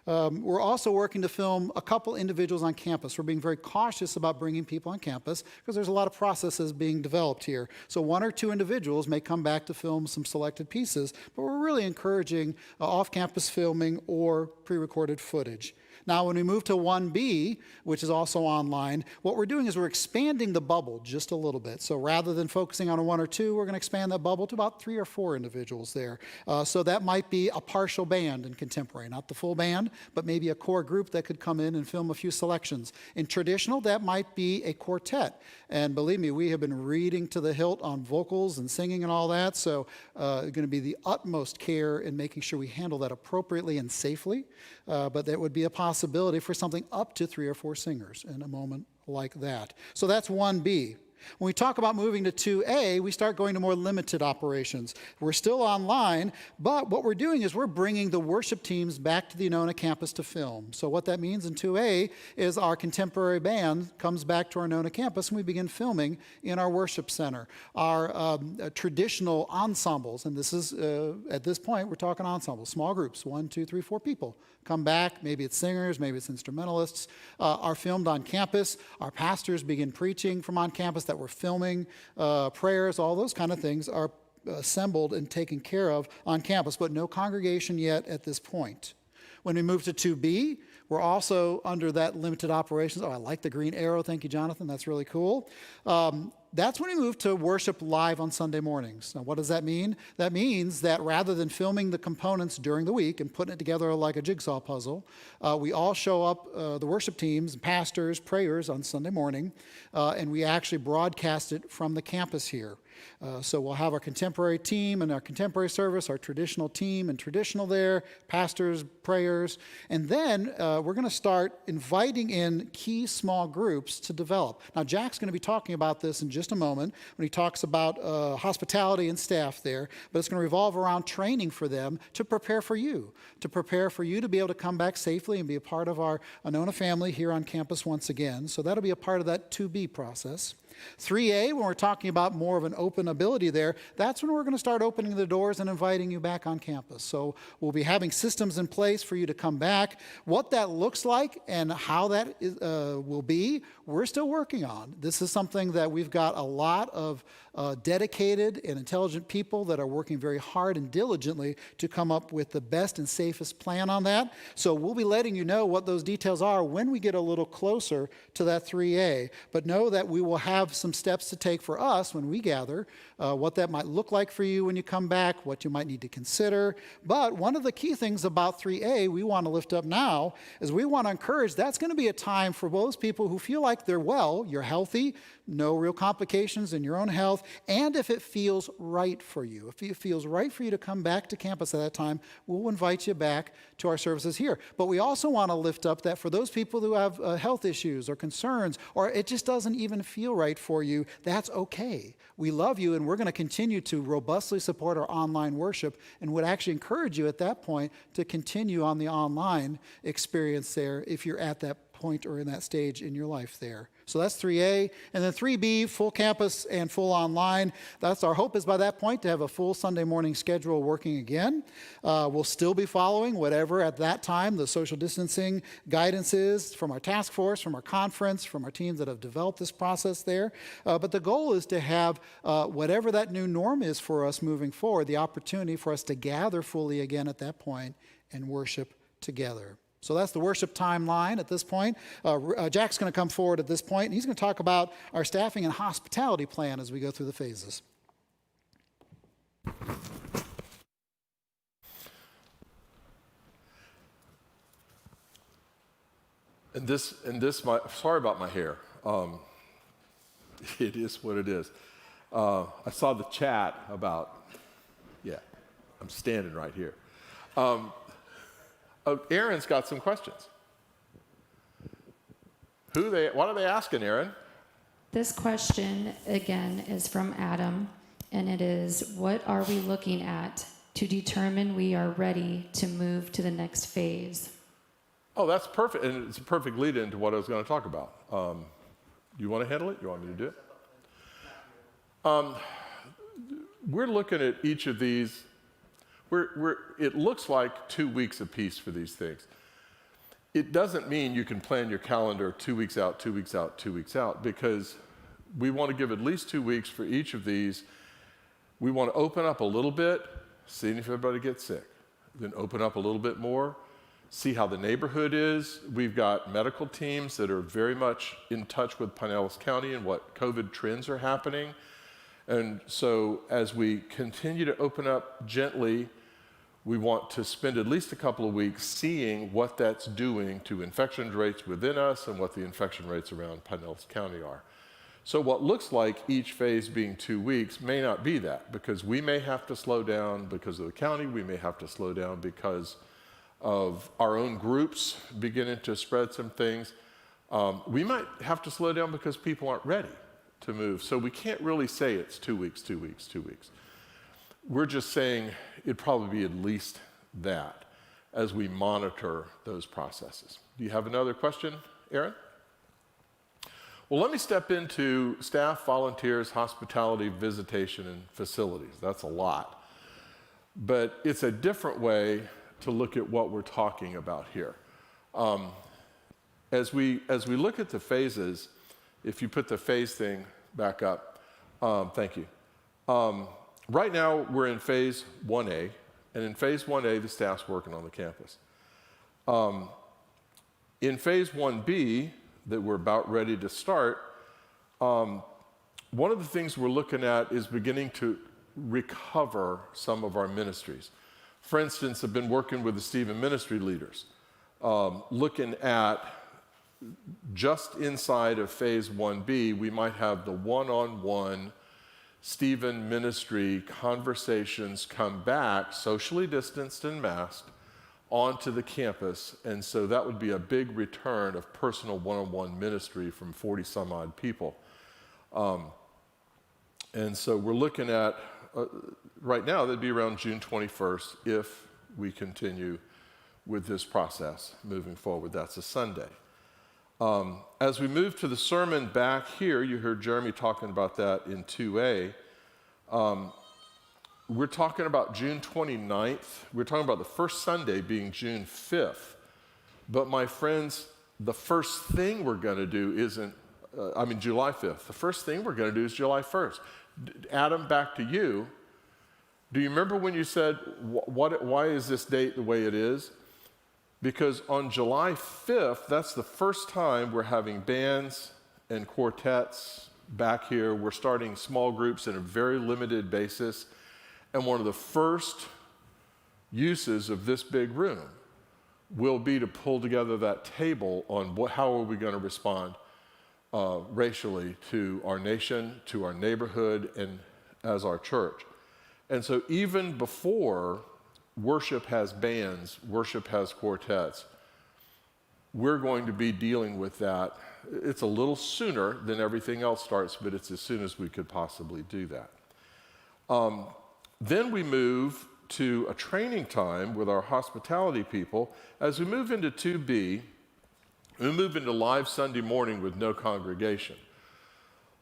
We're also working to film a couple individuals on campus. We're being very cautious about bringing people on campus because there's a lot of processes being developed here. So 1 or 2 individuals may come back to film some selected pieces, but we're really encouraging off-campus filming or pre-recorded footage. Now, when we move to 1B, which is also online, what we're doing is we're expanding the bubble just a little bit. So rather than focusing on a 1 or 2, we're going to expand that bubble to about 3 or 4 individuals there. So that might be a partial band in contemporary, not the full band, but maybe a core group that could come in and film a few selections. In traditional, that might be a quartet. And believe me, we have been reading to the hilt on vocals and singing and all that. So going to be the utmost care in making sure we handle that appropriately and safely. But that would be a possibility for something up to 3 or 4 singers in a moment like that. So that's 1B. When we talk about moving to 2A, we start going to more limited operations. We're still online, but what we're doing is we're bringing the worship teams back to the Anona campus to film. So what that means in 2A is our contemporary band comes back to our Anona campus and we begin filming in our worship center. Our traditional ensembles, and this is, at this point, we're talking ensembles, small groups, 1, 2, 3, 4 people. Come back, maybe it's singers, maybe it's instrumentalists, are filmed on campus. Our pastors begin preaching from on campus that we're filming, prayers, all those kind of things are assembled and taken care of on campus, but no congregation yet at this point. When we move to 2B, we're also under that limited operations. Oh, I like the green arrow. Thank you, Jonathan. That's really cool. That's when we move to worship live on Sunday mornings. Now, what does that mean? That means that rather than filming the components during the week and putting it together like a jigsaw puzzle, we all show up, the worship teams, pastors, prayers on Sunday morning, and we actually broadcast it from the campus here. So we'll have our contemporary team and our contemporary service, our traditional team and traditional there, pastors, prayers, and then we're going to start inviting in key small groups to develop. Now, Jack's going to be talking about this in just a moment when he talks about hospitality and staff there, but it's going to revolve around training for them to prepare for you to be able to come back safely and be a part of our Anona family here on campus once again. So that'll be a part of that 2B process. 3A, when we're talking about more of an open ability there, that's when we're going to start opening the doors and inviting you back on campus. So we'll be having systems in place for you to come back. What that looks like and how that will be, we're still working on. This is something that we've got a lot of dedicated and intelligent people that are working very hard and diligently to come up with the best and safest plan on that. So we'll be letting you know what those details are when we get a little closer to that 3A. But know that we will have some steps to take for us when we gather, what that might look like for you when you come back, what you might need to consider. But one of the key things about 3A we want to lift up now is we want to encourage that's going to be a time for those people who feel like they're well, you're healthy, no real complications in your own health, and if it feels right for you. If it feels right for you to come back to campus at that time, we'll invite you back to our services here. But we also want to lift up that for those people who have health issues or concerns, or it just doesn't even feel right for you, that's okay. We love you, and we're going to continue to robustly support our online worship and would actually encourage you at that point to continue on the online experience there if you're at that point or in that stage in your life there. So that's 3A. And then 3B, full campus and full online. That's our hope is by that point to have a full Sunday morning schedule working again. We'll still be following whatever at that time the social distancing guidance is from our task force, from our conference, from our teams that have developed this process there. But the goal is to have whatever that new norm is for us moving forward, the opportunity for us to gather fully again at that point and worship together. So that's the worship timeline at this point. Jack's going to come forward at this point, and he's going to talk about our staffing and hospitality plan as we go through the phases. And this, sorry about my hair. It is what it is. I saw the chat about, I'm standing right here. Aaron's got some questions. What are they asking, Aaron? This question, again, is from Adam, and it is, what are we looking at to determine we are ready to move to the next phase? Oh, that's perfect, and it's a perfect lead into what I was going to talk about. You want to handle it? You want me to do it? We're looking at each of these. It looks like 2 weeks apiece for these things. It doesn't mean you can plan your calendar 2 weeks out, 2 weeks out, 2 weeks out, because we want to give at least 2 weeks for each of these. We want to open up a little bit, see if everybody gets sick. Then open up a little bit more, see how the neighborhood is. We've got medical teams that are very much in touch with Pinellas County and what COVID trends are happening. And so as we continue to open up gently, we want to spend at least a couple of weeks seeing what that's doing to infection rates within us and what the infection rates around Pinellas County are. So what looks like each phase being 2 weeks may not be that, because we may have to slow down because of the county, we may have to slow down because of our own groups beginning to spread some things. We might have to slow down because people aren't ready to move. So we can't really say it's 2 weeks, 2 weeks, 2 weeks. We're just saying it'd probably be at least that as we monitor those processes. Do you have another question, Aaron? Well, let me step into staff, volunteers, hospitality, visitation, and facilities. That's a lot. But it's a different way to look at what we're talking about here. As we look at the phases, if you put the phase thing back up, thank you. Right now, we're in phase 1A, and in phase 1A, the staff's working on the campus. In phase 1B, that we're about ready to start, one of the things we're looking at is beginning to recover some of our ministries. For instance, I've been working with the Stephen ministry leaders, looking at just inside of phase 1B, we might have the one-on-one Stephen ministry conversations come back, socially distanced and masked, onto the campus. And so that would be a big return of personal one-on-one ministry from 40 some odd people. And so we're looking at, right now, that'd be around June 21st if we continue with this process moving forward. That's a Sunday. As we move to the sermon back here, you heard Jeremy talking about that in 2A. We're talking about June 29th. We're talking about the first Sunday being June 5th. But my friends, the first thing we're going to do isn't, July 5th. The first thing we're going to do is July 1st. Adam, back to you. Do you remember when you said, why is this date the way it is? Because on July 5th, that's the first time we're having bands and quartets back here. We're starting small groups on a very limited basis. And one of the first uses of this big room will be to pull together that table on how are we going to respond racially to our nation, to our neighborhood, and as our church. And so even before worship has bands, worship has quartets, we're going to be dealing with that. It's a little sooner than everything else starts, but it's as soon as we could possibly do that. Then we move to a training time with our hospitality people. As we move into 2B, we move into live Sunday morning with no congregation.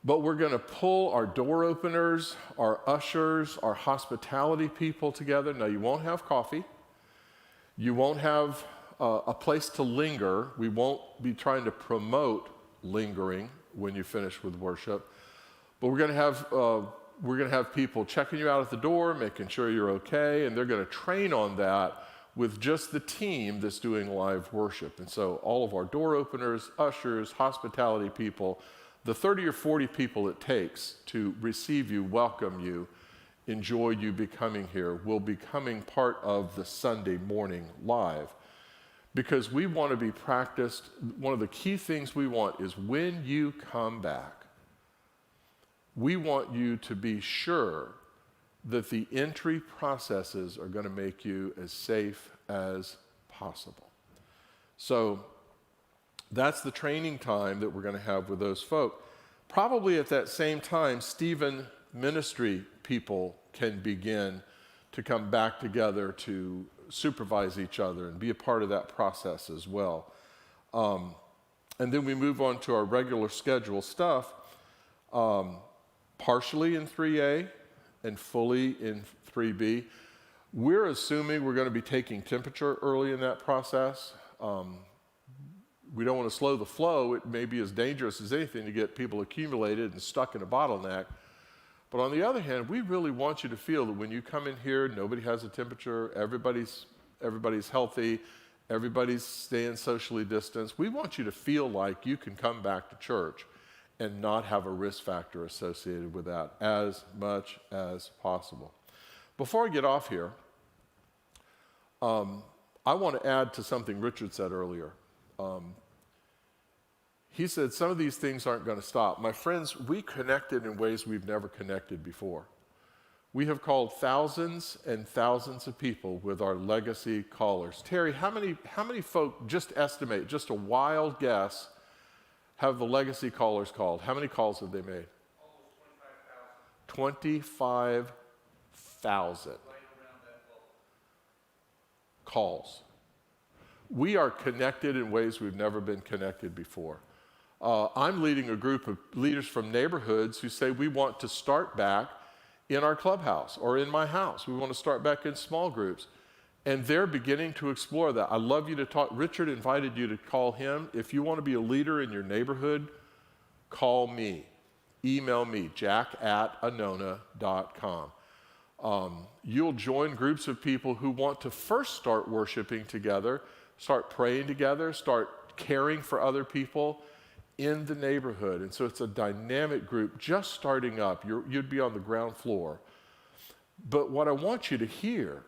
But we're going to pull our door openers, our ushers, our hospitality people together. Now, you won't have coffee. You won't have a place to linger. We won't be trying to promote lingering when you finish with worship. But we're going to have people checking you out at the door, making sure you're okay, and they're going to train on that with just the team that's doing live worship. And so all of our door openers, ushers, hospitality people, the 30 or 40 people it takes to receive you, welcome you, enjoy you becoming here, will be coming part of the Sunday morning live. Because we want to be practiced. One of the key things we want is when you come back, we want you to be sure that the entry processes are going to make you as safe as possible. So that's the training time that we're going to have with those folk. Probably at that same time, Stephen ministry people can begin to come back together to supervise each other and be a part of that process as well. And then we move on to our regular schedule stuff, partially in 3A and fully in 3B. We're assuming we're going to be taking temperature early in that process. We don't want to slow the flow. It may be as dangerous as anything to get people accumulated and stuck in a bottleneck. But on the other hand, we really want you to feel that when you come in here, nobody has a temperature, everybody's healthy, everybody's staying socially distanced. We want you to feel like you can come back to church and not have a risk factor associated with that as much as possible. Before I get off here, I want to add to something Richard said earlier. He said some of these things aren't going to stop. My friends, we connected in ways we've never connected before. We have called thousands and thousands of people with our legacy callers. Terry, how many folk, just estimate, just a wild guess, have the legacy callers called? How many calls have they made? 25,000 calls. We are connected in ways we've never been connected before. I'm leading a group of leaders from neighborhoods who say we want to start back in our clubhouse or in my house. We want to start back in small groups. And they're beginning to explore that. I'd love you to talk. Richard invited you to call him. If you want to be a leader in your neighborhood, call me. Email me, jack@anona.com. You'll join groups of people who want to first start worshiping together, start praying together, start caring for other people in the neighborhood. And so it's a dynamic group just starting up. You'd be on the ground floor. But what I want you to hear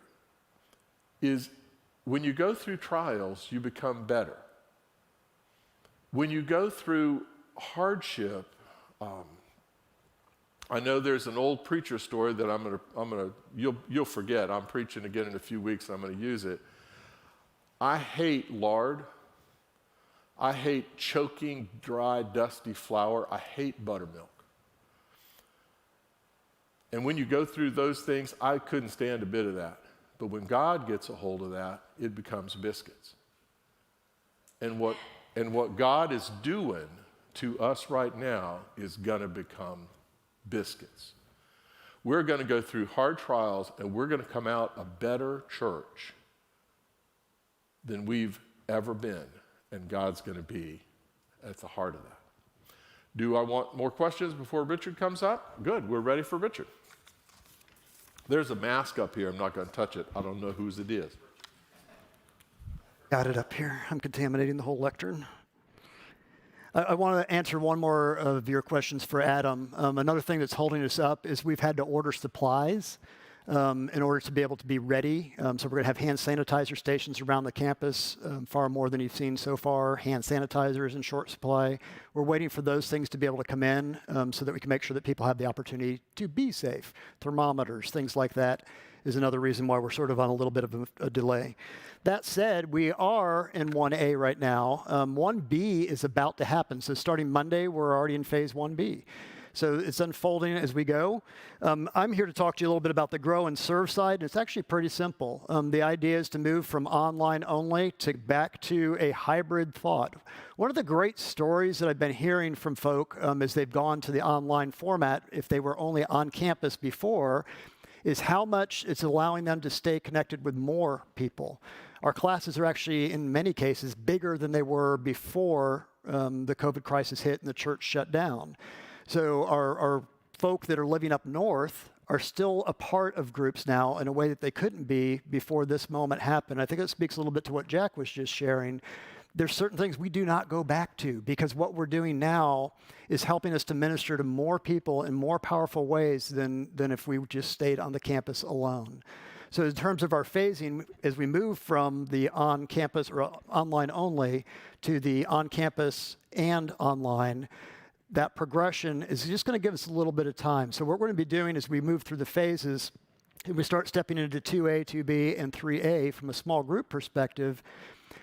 is when you go through trials, you become better. When you go through hardship, I know there's an old preacher story that you'll forget. I'm preaching again in a few weeks, and I'm going to use it. I hate lard. I hate choking, dry, dusty flour. I hate buttermilk. And when you go through those things, I couldn't stand a bit of that. But when God gets a hold of that, it becomes biscuits. And what God is doing to us right now is going to become biscuits. We're going to go through hard trials, and we're going to come out a better church than we've ever been. And God's going to be at the heart of that. Do I want more questions before Richard comes up? Good, we're ready for Richard. There's a mask up here. I'm not going to touch it. I don't know whose it is. Got it up here. I'm contaminating the whole lectern. I want to answer one more of your questions for Adam. Another thing that's holding us up is we've had to order supplies in order to be able to be ready. So we're going to have hand sanitizer stations around the campus, far more than you've seen so far. Hand sanitizers in short supply. We're waiting for those things to be able to come in so that we can make sure that people have the opportunity to be safe. Thermometers, things like that is another reason why we're sort of on a little bit of a delay. That said, we are in 1A right now. 1B is about to happen. So starting Monday, we're already in phase 1B. So it's unfolding as we go. I'm here to talk to you a little bit about the grow and serve side. And it's actually pretty simple. The idea is to move from online only to back to a hybrid thought. One of the great stories that I've been hearing from folk as they've gone to the online format, if they were only on campus before, is how much it's allowing them to stay connected with more people. Our classes are actually, in many cases, bigger than they were before the COVID crisis hit and the church shut down. So our folk that are living up north are still a part of groups now in a way that they couldn't be before this moment happened. I think that speaks a little bit to what Jack was just sharing. There's certain things we do not go back to because what we're doing now is helping us to minister to more people in more powerful ways than if we just stayed on the campus alone. So in terms of our phasing, as we move from the on-campus or online only to the on-campus and online, that progression is just going to give us a little bit of time. So what we're going to be doing as we move through the phases, and we start stepping into 2A, 2B, and 3A from a small group perspective,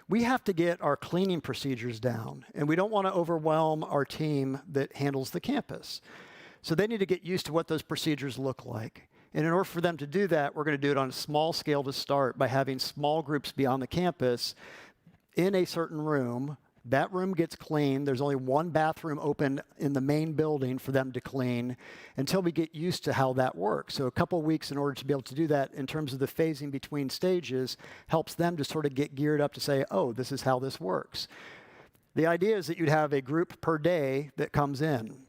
we have to get our cleaning procedures down, and we don't want to overwhelm our team that handles the campus. So they need to get used to what those procedures look like. And in order for them to do that, we're going to do it on a small scale to start by having small groups be on the campus in a certain room. That room gets cleaned. There's only one bathroom open in the main building for them to clean until we get used to how that works. So a couple of weeks in order to be able to do that in terms of the phasing between stages helps them to sort of get geared up to say, oh, this is how this works. The idea is that you'd have a group per day that comes in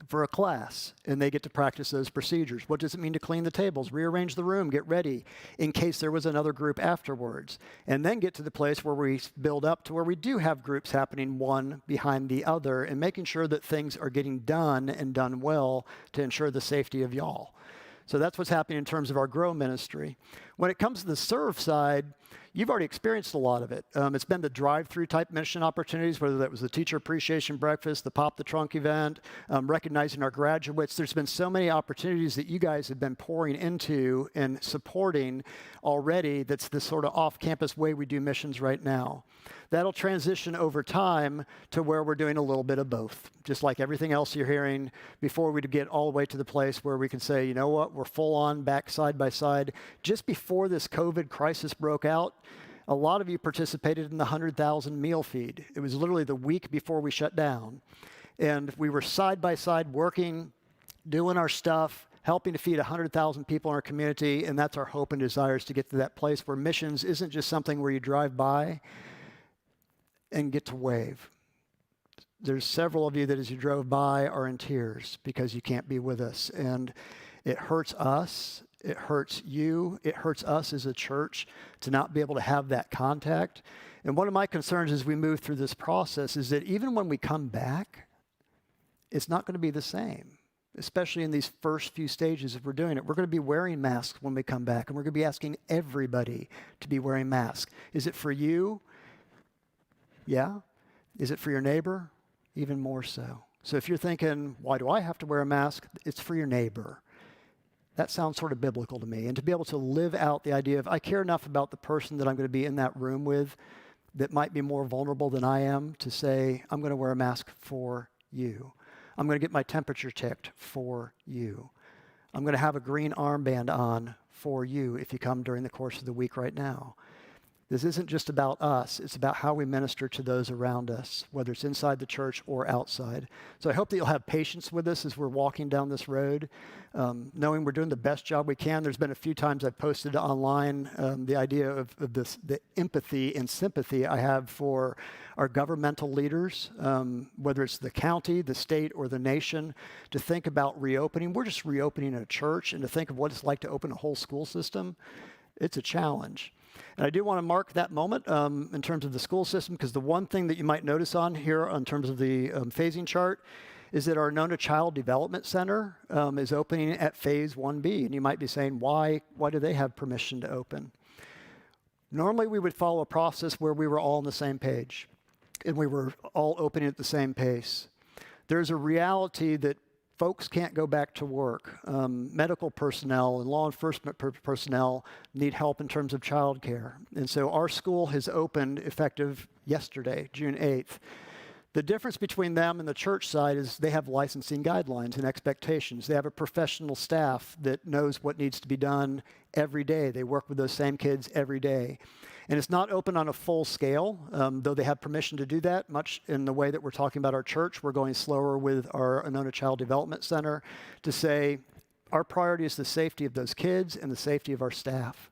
for a class, and they get to practice those procedures. What does it mean to clean the tables, rearrange the room, get ready in case there was another group afterwards, and then get to the place where we build up to where we do have groups happening one behind the other and making sure that things are getting done and done well to ensure the safety of y'all. So that's what's happening in terms of our grow ministry. When it comes to the serve side, you've already experienced a lot of it. It's been the drive-through type mission opportunities, whether that was the teacher appreciation breakfast, the Pop the Trunk event, recognizing our graduates. There's been so many opportunities that you guys have been pouring into and supporting already. That's the sort of off-campus way we do missions right now. That'll transition over time to where we're doing a little bit of both, just like everything else you're hearing, before we get all the way to the place where we can say, you know what, we're full on back side by side. Just before this COVID crisis broke out, a lot of you participated in the 100,000 meal feed. It was literally the week before we shut down. And we were side by side working, doing our stuff, helping to feed 100,000 people in our community. And that's our hope and desire, is to get to that place where missions isn't just something where you drive by and get to wave. There's several of you that as you drove by are in tears because you can't be with us. And it hurts us. It hurts you. It hurts us as a church to not be able to have that contact. And one of my concerns as we move through this process is that even when we come back, it's not going to be the same, especially in these first few stages if we're doing it. We're going to be wearing masks when we come back, and we're going to be asking everybody to be wearing masks. Is it for you? Yeah. Is it for your neighbor? Even more so. So if you're thinking, why do I have to wear a mask? It's for your neighbor. That sounds sort of biblical to me. And to be able to live out the idea of, I care enough about the person that I'm going to be in that room with that might be more vulnerable than I am, to say, I'm going to wear a mask for you. I'm going to get my temperature checked for you. I'm going to have a green armband on for you if you come during the course of the week right now. This isn't just about us. It's about how we minister to those around us, whether it's inside the church or outside. So I hope that you'll have patience with us as we're walking down this road, knowing we're doing the best job we can. There's been a few times I've posted online the idea of this, the empathy and sympathy I have for our governmental leaders, whether it's the county, the state, or the nation, to think about reopening. We're just reopening a church, and to think of what it's like to open a whole school system, it's a challenge. And I do want to mark that moment in terms of the school system, because the one thing that you might notice on here in terms of the phasing chart is that our Anona Child Development Center is opening at phase 1B. And you might be saying, why do they have permission to open? Normally, we would follow a process where we were all on the same page and we were all opening at the same pace. There's a reality that folks can't go back to work. Medical personnel and law enforcement personnel need help in terms of childcare. And so our school has opened effective yesterday, June 8th. The difference between them and the church side is they have licensing guidelines and expectations. They have a professional staff that knows what needs to be done every day. They work with those same kids every day. And it's not open on a full scale, though they have permission to do that, much in the way that we're talking about our church. We're going slower with our Anona Child Development Center to say our priority is the safety of those kids and the safety of our staff.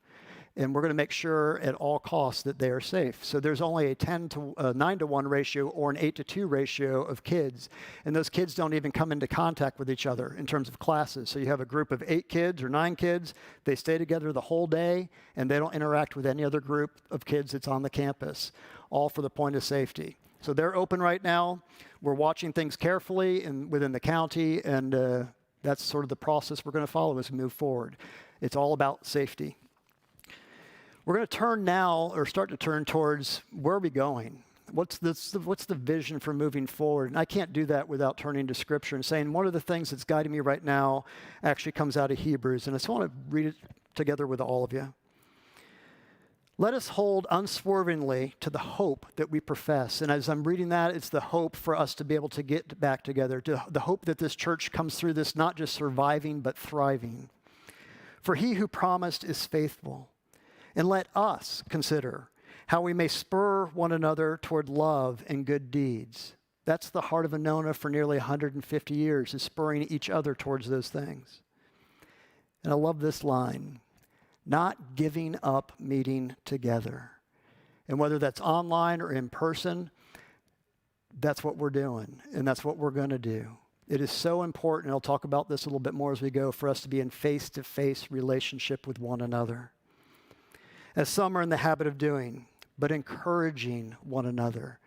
And we're going to make sure at all costs that they are safe. So there's only a 9-to-1 ratio or an 8-to-2 ratio of kids. And those kids don't even come into contact with each other in terms of classes. So you have a group of 8 kids or 9 kids. They stay together the whole day, and they don't interact with any other group of kids that's on the campus, all for the point of safety. So they're open right now. We're watching things carefully within the county, and that's sort of the process we're going to follow as we move forward. It's all about safety. We're going to turn now, or start to turn towards, where are we going? What's the vision for moving forward? And I can't do that without turning to Scripture and saying one of the things that's guiding me right now actually comes out of Hebrews. And I just want to read it together with all of you. Let us hold unswervingly to the hope that we profess. And as I'm reading that, it's the hope for us to be able to get back together, the hope that this church comes through this not just surviving, but thriving. For he who promised is faithful. And let us consider how we may spur one another toward love and good deeds. That's the heart of Anona for nearly 150 years, is spurring each other towards those things. And I love this line, not giving up meeting together. And whether that's online or in person, that's what we're doing, and that's what we're going to do. It is so important, and I'll talk about this a little bit more as we go, for us to be in face-to-face relationship with one another, as some are in the habit of doing, but encouraging one another.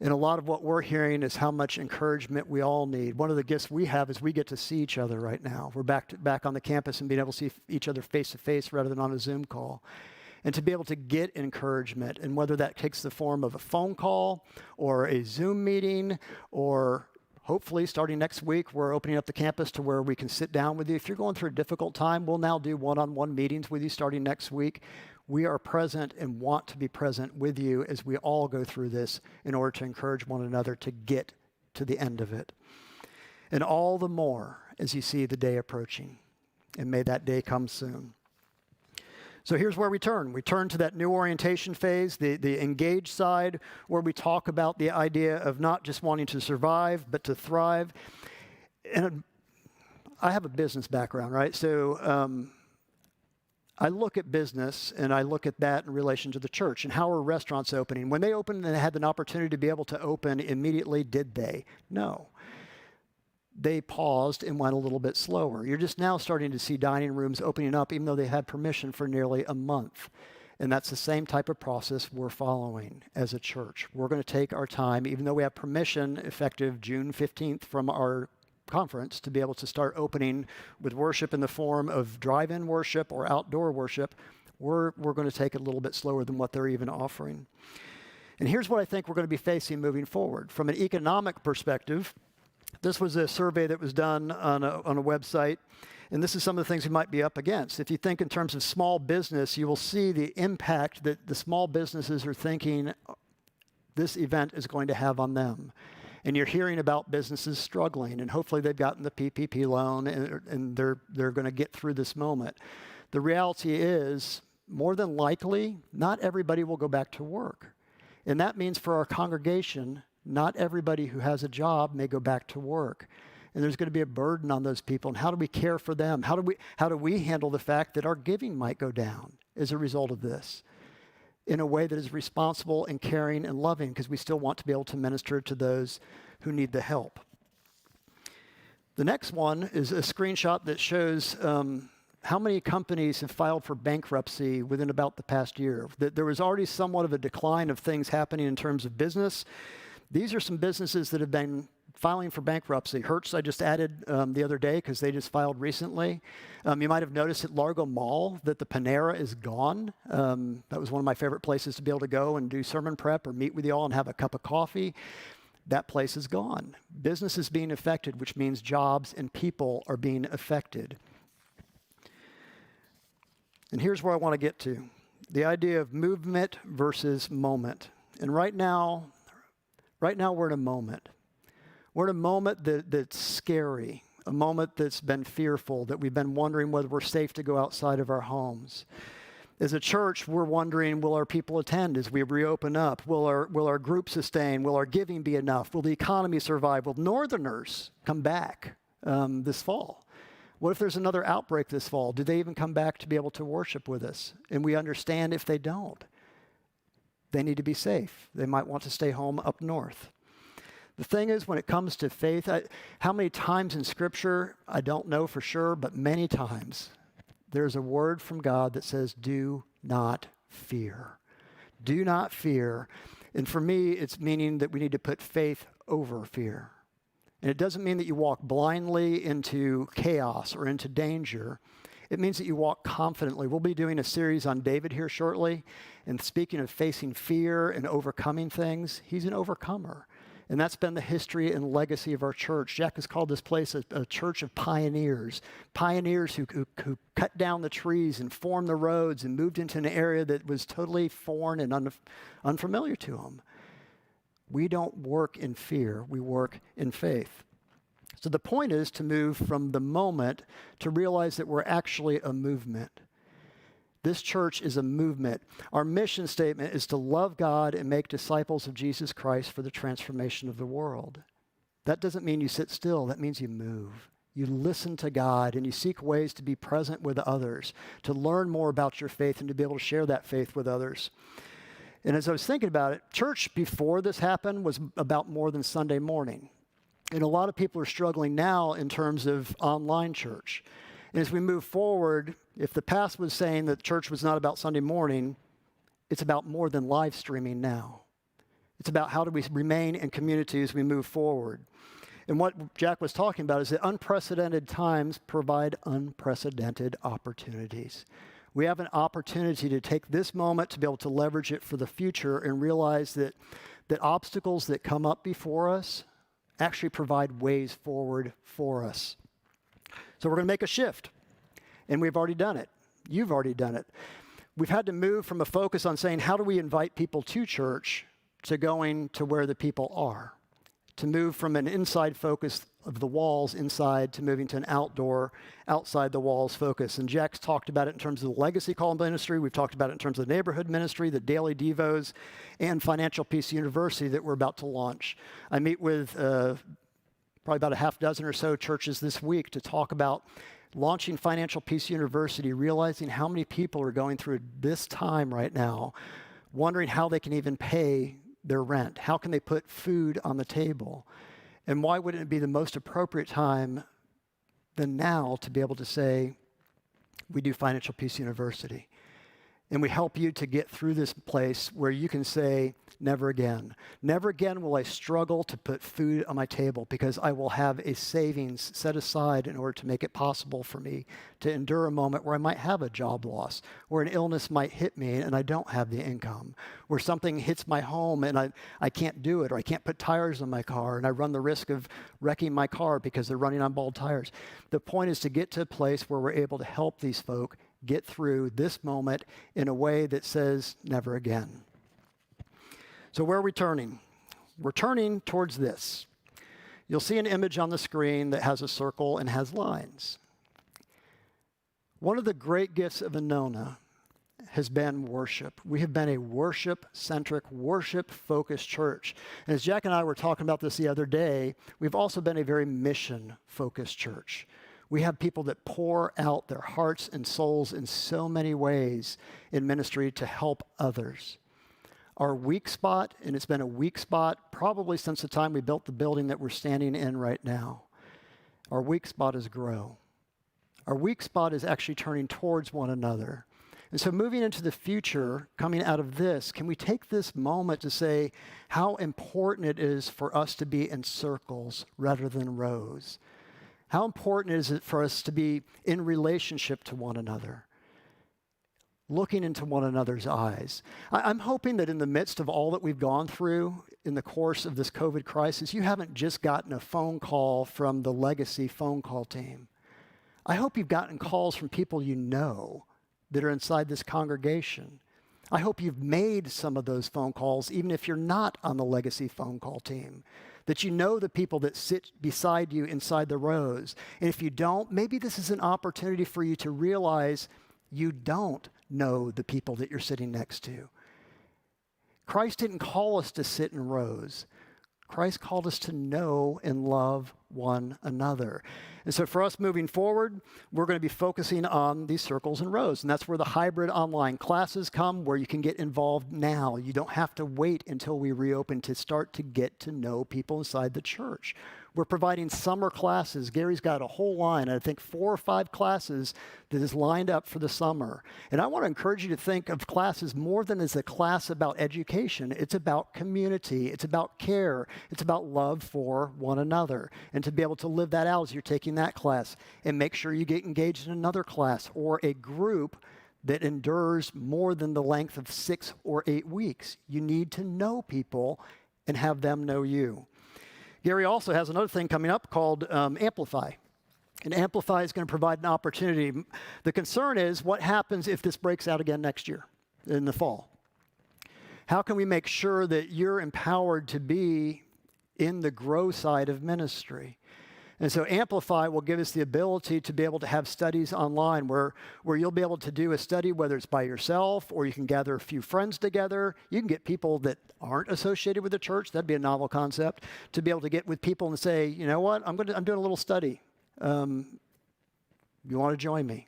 And a lot of what we're hearing is how much encouragement we all need. One of the gifts we have is we get to see each other right now. We're back on the campus and being able to see each other face to face rather than on a Zoom call. And to be able to get encouragement, and whether that takes the form of a phone call or a Zoom meeting, or hopefully starting next week, we're opening up the campus to where we can sit down with you. If you're going through a difficult time, we'll now do one-on-one meetings with you starting next week. We are present and want to be present with you as we all go through this in order to encourage one another to get to the end of it. And all the more as you see the day approaching. And may that day come soon. So here's where we turn. We turn to that new orientation phase, the engaged side, where we talk about the idea of not just wanting to survive, but to thrive. And I have a business background, right? So I look at business, and I look at that in relation to the church. And how are restaurants opening? When they opened and they had an opportunity to be able to open immediately, did they? No. They paused and went a little bit slower. You're just now starting to see dining rooms opening up, even though they had permission for nearly a month. And that's the same type of process we're following as a church. We're going to take our time, even though we have permission effective June 15th from our conference to be able to start opening with worship in the form of drive-in worship or outdoor worship. We're going to take it a little bit slower than what they're even offering. And here's what I think we're going to be facing moving forward. From an economic perspective, this was a survey that was done on a website, and this is some of the things we might be up against. If you think in terms of small business, you will see the impact that the small businesses are thinking this event is going to have on them. And you're hearing about businesses struggling, and hopefully they've gotten the PPP loan, and they're going to get through this moment. The reality is, more than likely, not everybody will go back to work. And that means for our congregation, not everybody who has a job may go back to work. And there's going to be a burden on those people. And how do we care for them? How do we handle the fact that our giving might go down as a result of this in a way that is responsible and caring and loving, because we still want to be able to minister to those who need the help. The next one is a screenshot that shows how many companies have filed for bankruptcy within about the past year. There was already somewhat of a decline of things happening in terms of business. These are some businesses that have been filing for bankruptcy. Hertz, I just added the other day because they just filed recently. You might have noticed at Largo Mall that the Panera is gone. That was one of my favorite places to be able to go and do sermon prep or meet with you all and have a cup of coffee. That place is gone. Business is being affected, which means jobs and people are being affected. And here's where I want to get to. The idea of movement versus moment. And right now we're in a moment. We're in a moment that's scary, a moment that's been fearful, that we've been wondering whether we're safe to go outside of our homes. As a church, we're wondering, will our people attend as we reopen up? Will our group sustain? Will our giving be enough? Will the economy survive? Will Northerners come back this fall? What if there's another outbreak this fall? Do they even come back to be able to worship with us? And we understand if they don't, they need to be safe. They might want to stay home up north. The thing is, when it comes to faith, how many times in Scripture, I don't know for sure, but many times, there's a word from God that says, do not fear. Do not fear. And for me, it's meaning that we need to put faith over fear. And it doesn't mean that you walk blindly into chaos or into danger. It means that you walk confidently. We'll be doing a series on David here shortly. And speaking of facing fear and overcoming things, he's an overcomer. And that's been the history and legacy of our church. Jack has called this place a church of pioneers. Pioneers who cut down the trees and formed the roads and moved into an area that was totally foreign and unfamiliar to them. We don't work in fear. We work in faith. So the point is to move from the moment to realize that we're actually a movement. This church is a movement. Our mission statement is to love God and make disciples of Jesus Christ for the transformation of the world. That doesn't mean you sit still. That means you move. You listen to God and you seek ways to be present with others, to learn more about your faith and to be able to share that faith with others. And as I was thinking about it, church before this happened was about more than Sunday morning. And a lot of people are struggling now in terms of online church. And as we move forward, if the past was saying that church was not about Sunday morning, it's about more than live streaming now. It's about how do we remain in community as we move forward. And what Jack was talking about is that unprecedented times provide unprecedented opportunities. We have an opportunity to take this moment to be able to leverage it for the future and realize that obstacles that come up before us actually provide ways forward for us. So we're going to make a shift, and we've already done it. You've already done it. We've had to move from a focus on saying, how do we invite people to church, to going to where the people are, to move from an inside focus of the walls inside to moving to an outdoor, outside the walls focus. And Jack's talked about it in terms of the legacy call ministry. We've talked about it in terms of the neighborhood ministry, the daily devos, and Financial Peace University that we're about to launch. I meet with probably about a half dozen or so churches this week to talk about launching Financial Peace University, realizing how many people are going through this time right now, wondering how they can even pay their rent. How can they put food on the table? And why wouldn't it be the most appropriate time than now to be able to say, we do Financial Peace University. And we help you to get through this place where you can say, never again. Never again will I struggle to put food on my table because I will have a savings set aside in order to make it possible for me to endure a moment where I might have a job loss, where an illness might hit me and I don't have the income, where something hits my home and I can't do it, or I can't put tires on my car and I run the risk of wrecking my car because they're running on bald tires. The point is to get to a place where we're able to help these folk get through this moment in a way that says never again. So where are we turning? We're turning towards this. You'll see an image on the screen that has a circle and has lines. One of the great gifts of Anona has been worship. We have been a worship-centric, worship-focused church. And as Jack and I were talking about this the other day, we've also been a very mission-focused church. We have people that pour out their hearts and souls in so many ways in ministry to help others. Our weak spot, and it's been a weak spot probably since the time we built the building that we're standing in right now, our weak spot is grow. Our weak spot is actually turning towards one another. And so moving into the future, coming out of this, can we take this moment to say how important it is for us to be in circles rather than rows? How important is it for us to be in relationship to one another, looking into one another's eyes? I'm hoping that in the midst of all that we've gone through in the course of this COVID crisis, you haven't just gotten a phone call from the legacy phone call team. I hope you've gotten calls from people you know that are inside this congregation. I hope you've made some of those phone calls, even if you're not on the legacy phone call team, that you know the people that sit beside you inside the rows. And if you don't, maybe this is an opportunity for you to realize you don't know the people that you're sitting next to. Christ didn't call us to sit in rows. Christ called us to know and love one another. And so for us moving forward, we're going to be focusing on these circles and rows. And that's where the hybrid online classes come, where you can get involved now. You don't have to wait until we reopen to start to get to know people inside the church. We're providing summer classes. Gary's got a whole line, I think 4 or 5 classes that is lined up for the summer. And I want to encourage you to think of classes more than as a class about education. It's about community. It's about care. It's about love for one another. And to be able to live that out as you're taking that class, and make sure you get engaged in another class or a group that endures more than the length of 6 or 8 weeks. You need to know people and have them know you. Gary also has another thing coming up called Amplify. And Amplify is going to provide an opportunity. The concern is, what happens if this breaks out again next year in the fall? How can we make sure that you're empowered to be in the grow side of ministry? And so Amplify will give us the ability to be able to have studies online where you'll be able to do a study, whether it's by yourself or you can gather a few friends together. You can get people that aren't associated with the church. That'd be a novel concept, to be able to get with people and say, you know what, I'm doing a little study. You want to join me?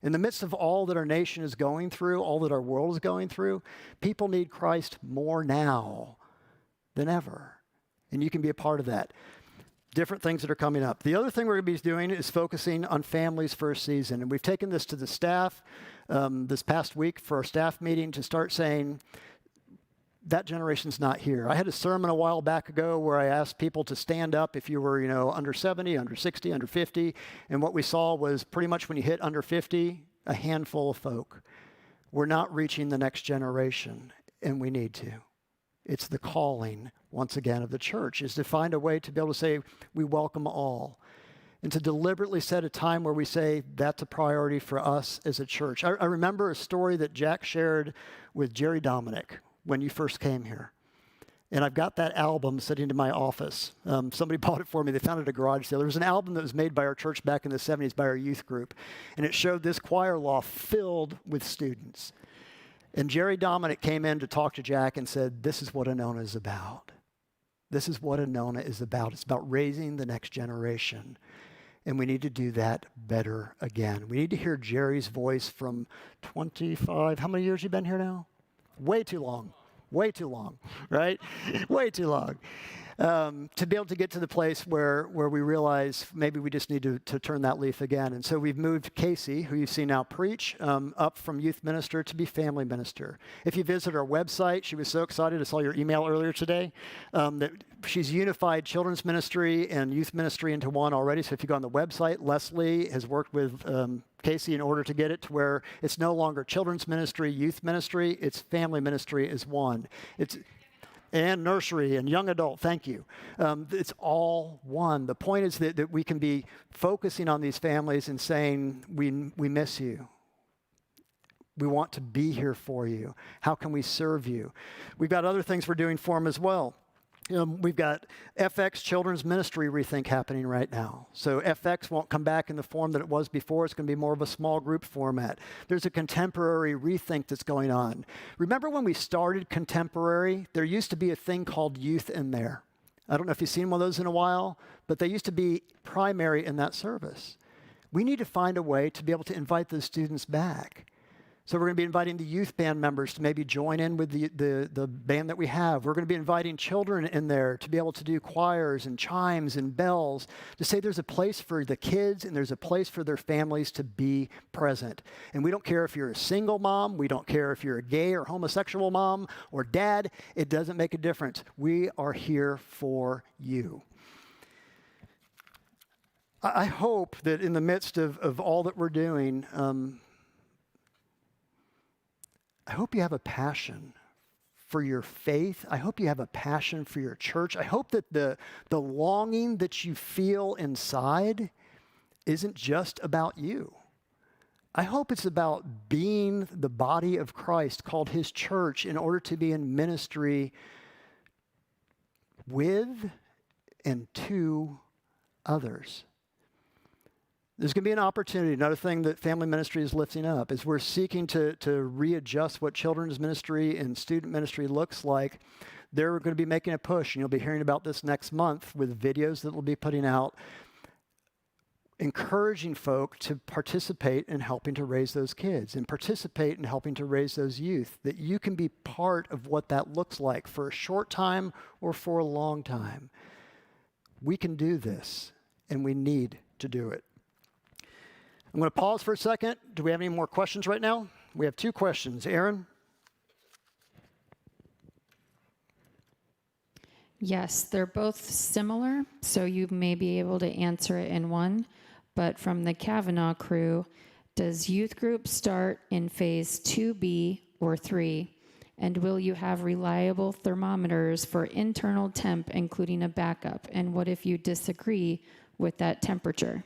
In the midst of all that our nation is going through, all that our world is going through, people need Christ more now than ever. And you can be a part of that. Different things that are coming up. The other thing we're going to be doing is focusing on families for a season. And we've taken this to the staff this past week for our staff meeting to start saying, that generation's not here. I had a sermon a while back ago where I asked people to stand up if you were, under 70, under 60, under 50. And what we saw was pretty much when you hit under 50, a handful of folk. We're not reaching the next generation, and we need to. It's the calling, once again, of the church, is to find a way to be able to say, we welcome all. And to deliberately set a time where we say, that's a priority for us as a church. I remember a story that Jack shared with Jerry Dominic when you first came here. And I've got that album sitting in my office. Somebody bought it for me. They found it at a garage sale. There was an album that was made by our church back in the 70s by our youth group. And it showed this choir loft filled with students. And Jerry Dominic came in to talk to Jack and said, this is what Anona is about. This is what Anona is about. It's about raising the next generation. And we need to do that better again. We need to hear Jerry's voice from 25, how many years you been here now? Way too long, right? Way too long. To be able to get to the place where we realize maybe we just need to turn that leaf again. And so we've moved Casey, who you see now preach, up from youth minister to be family minister. If you visit our website, she was so excited. I saw your email earlier today, that she's unified children's ministry and youth ministry into one already. So if you go on the website, Leslie has worked with Casey in order to get it to where it's no longer children's ministry, youth ministry, it's family ministry as one. And nursery and young adult, thank you. It's all one. The point is that we can be focusing on these families and saying, we miss you. We want to be here for you. How can we serve you? We've got other things we're doing for them as well. We've got FX Children's Ministry Rethink happening right now. So FX won't come back in the form that it was before. It's going to be more of a small group format. There's a contemporary rethink that's going on. Remember when we started contemporary, there used to be a thing called youth in there. I don't know if you've seen one of those in a while, but they used to be primary in that service. We need to find a way to be able to invite those students back. So we're going to be inviting the youth band members to maybe join in with the band that we have. We're going to be inviting children in there to be able to do choirs and chimes and bells, to say there's a place for the kids and there's a place for their families to be present. And we don't care if you're a single mom, we don't care if you're a gay or homosexual mom or dad, it doesn't make a difference. We are here for you. I hope that in the midst of all that we're doing, I hope you have a passion for your faith. I hope you have a passion for your church. I hope that the longing that you feel inside isn't just about you. I hope it's about being the body of Christ called his church in order to be in ministry with and to others. There's going to be an opportunity. Another thing that family ministry is lifting up is we're seeking to readjust what children's ministry and student ministry looks like. They're going to be making a push, and you'll be hearing about this next month with videos that we'll be putting out, encouraging folk to participate in helping to raise those kids and participate in helping to raise those youth, that you can be part of what that looks like for a short time or for a long time. We can do this, and we need to do it. I'm going to pause for a second. Do we have any more questions right now? We have 2 questions. Aaron? Yes, they're both similar, so you may be able to answer it in one. But from the Kavanaugh crew, does youth group start in phase 2B or 3? And will you have reliable thermometers for internal temp, including a backup? And what if you disagree with that temperature?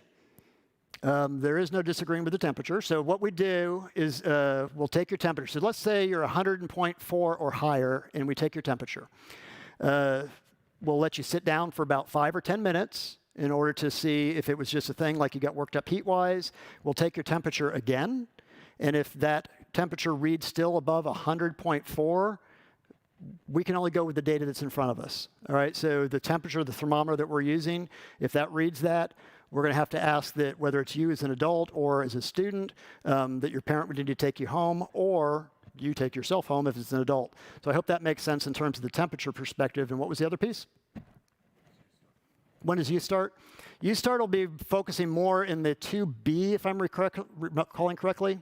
There is no disagreeing with the temperature. So what we do is we'll take your temperature. So let's say you're 100.4 or higher, and we take your temperature. We'll let you sit down for about 5 or 10 minutes in order to see if it was just a thing like you got worked up heat-wise. We'll take your temperature again, and if that temperature reads still above 100.4, we can only go with the data that's in front of us. All right, so the temperature of the thermometer that we're using, if that reads that, we're going to have to ask that whether it's you as an adult or as a student, that your parent would need to take you home, or you take yourself home if it's an adult. So I hope that makes sense in terms of the temperature perspective. And what was the other piece? When does you start? You start will be focusing more in the 2B, if I'm recalling correctly.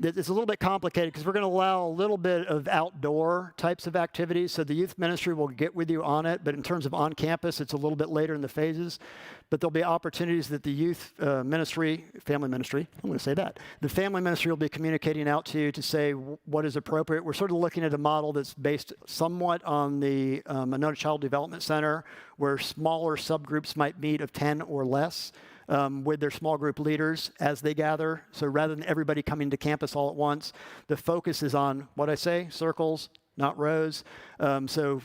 It's a little bit complicated because we're going to allow a little bit of outdoor types of activities. So the youth ministry will get with you on it, but in terms of on campus, it's a little bit later in the phases. But there'll be opportunities that the youth ministry, family ministry, I'm going to say that. The family ministry will be communicating out to you to say what is appropriate. We're sort of looking at a model that's based somewhat on the Anona Child Development Center, where smaller subgroups might meet of 10 or less. With their small group leaders as they gather. So rather than everybody coming to campus all at once, the focus is on what I say, circles, not rows. So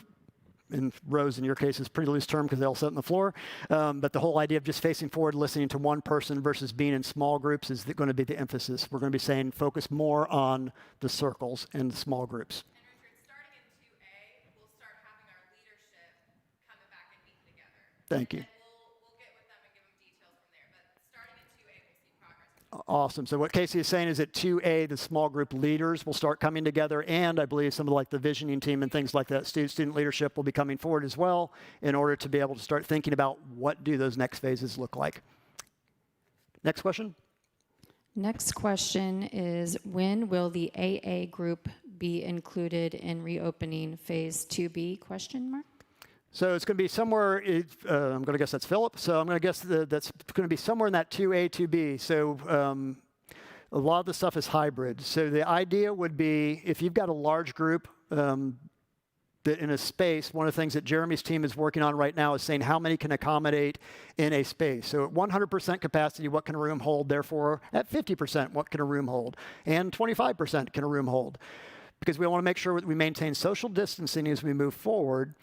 in rows in your case is a pretty loose term because they all sit on the floor. But the whole idea of just facing forward, listening to one person versus being in small groups is going to be the emphasis. We're going to be saying focus more on the circles and the small groups. And Richard, starting in 2A, we'll start having our leadership coming back and meeting together. Thank you. Awesome. So what Casey is saying is that 2A, the small group leaders will start coming together, and I believe some of like the visioning team and things like that, student leadership will be coming forward as well in order to be able to start thinking about what do those next phases look like. Next question. Next question is, when will the AA group be included in reopening phase 2B, question mark? So it's going to be somewhere, I'm going to guess that's Philip. So I'm going to guess that's going to be somewhere in that 2A, 2B. So a lot of the stuff is hybrid. So the idea would be if you've got a large group that in a space, one of the things that Jeremy's team is working on right now is saying how many can accommodate in a space. So at 100% capacity, what can a room hold? Therefore, at 50%, what can a room hold? And 25% can a room hold? Because we want to make sure that we maintain social distancing as we move forward.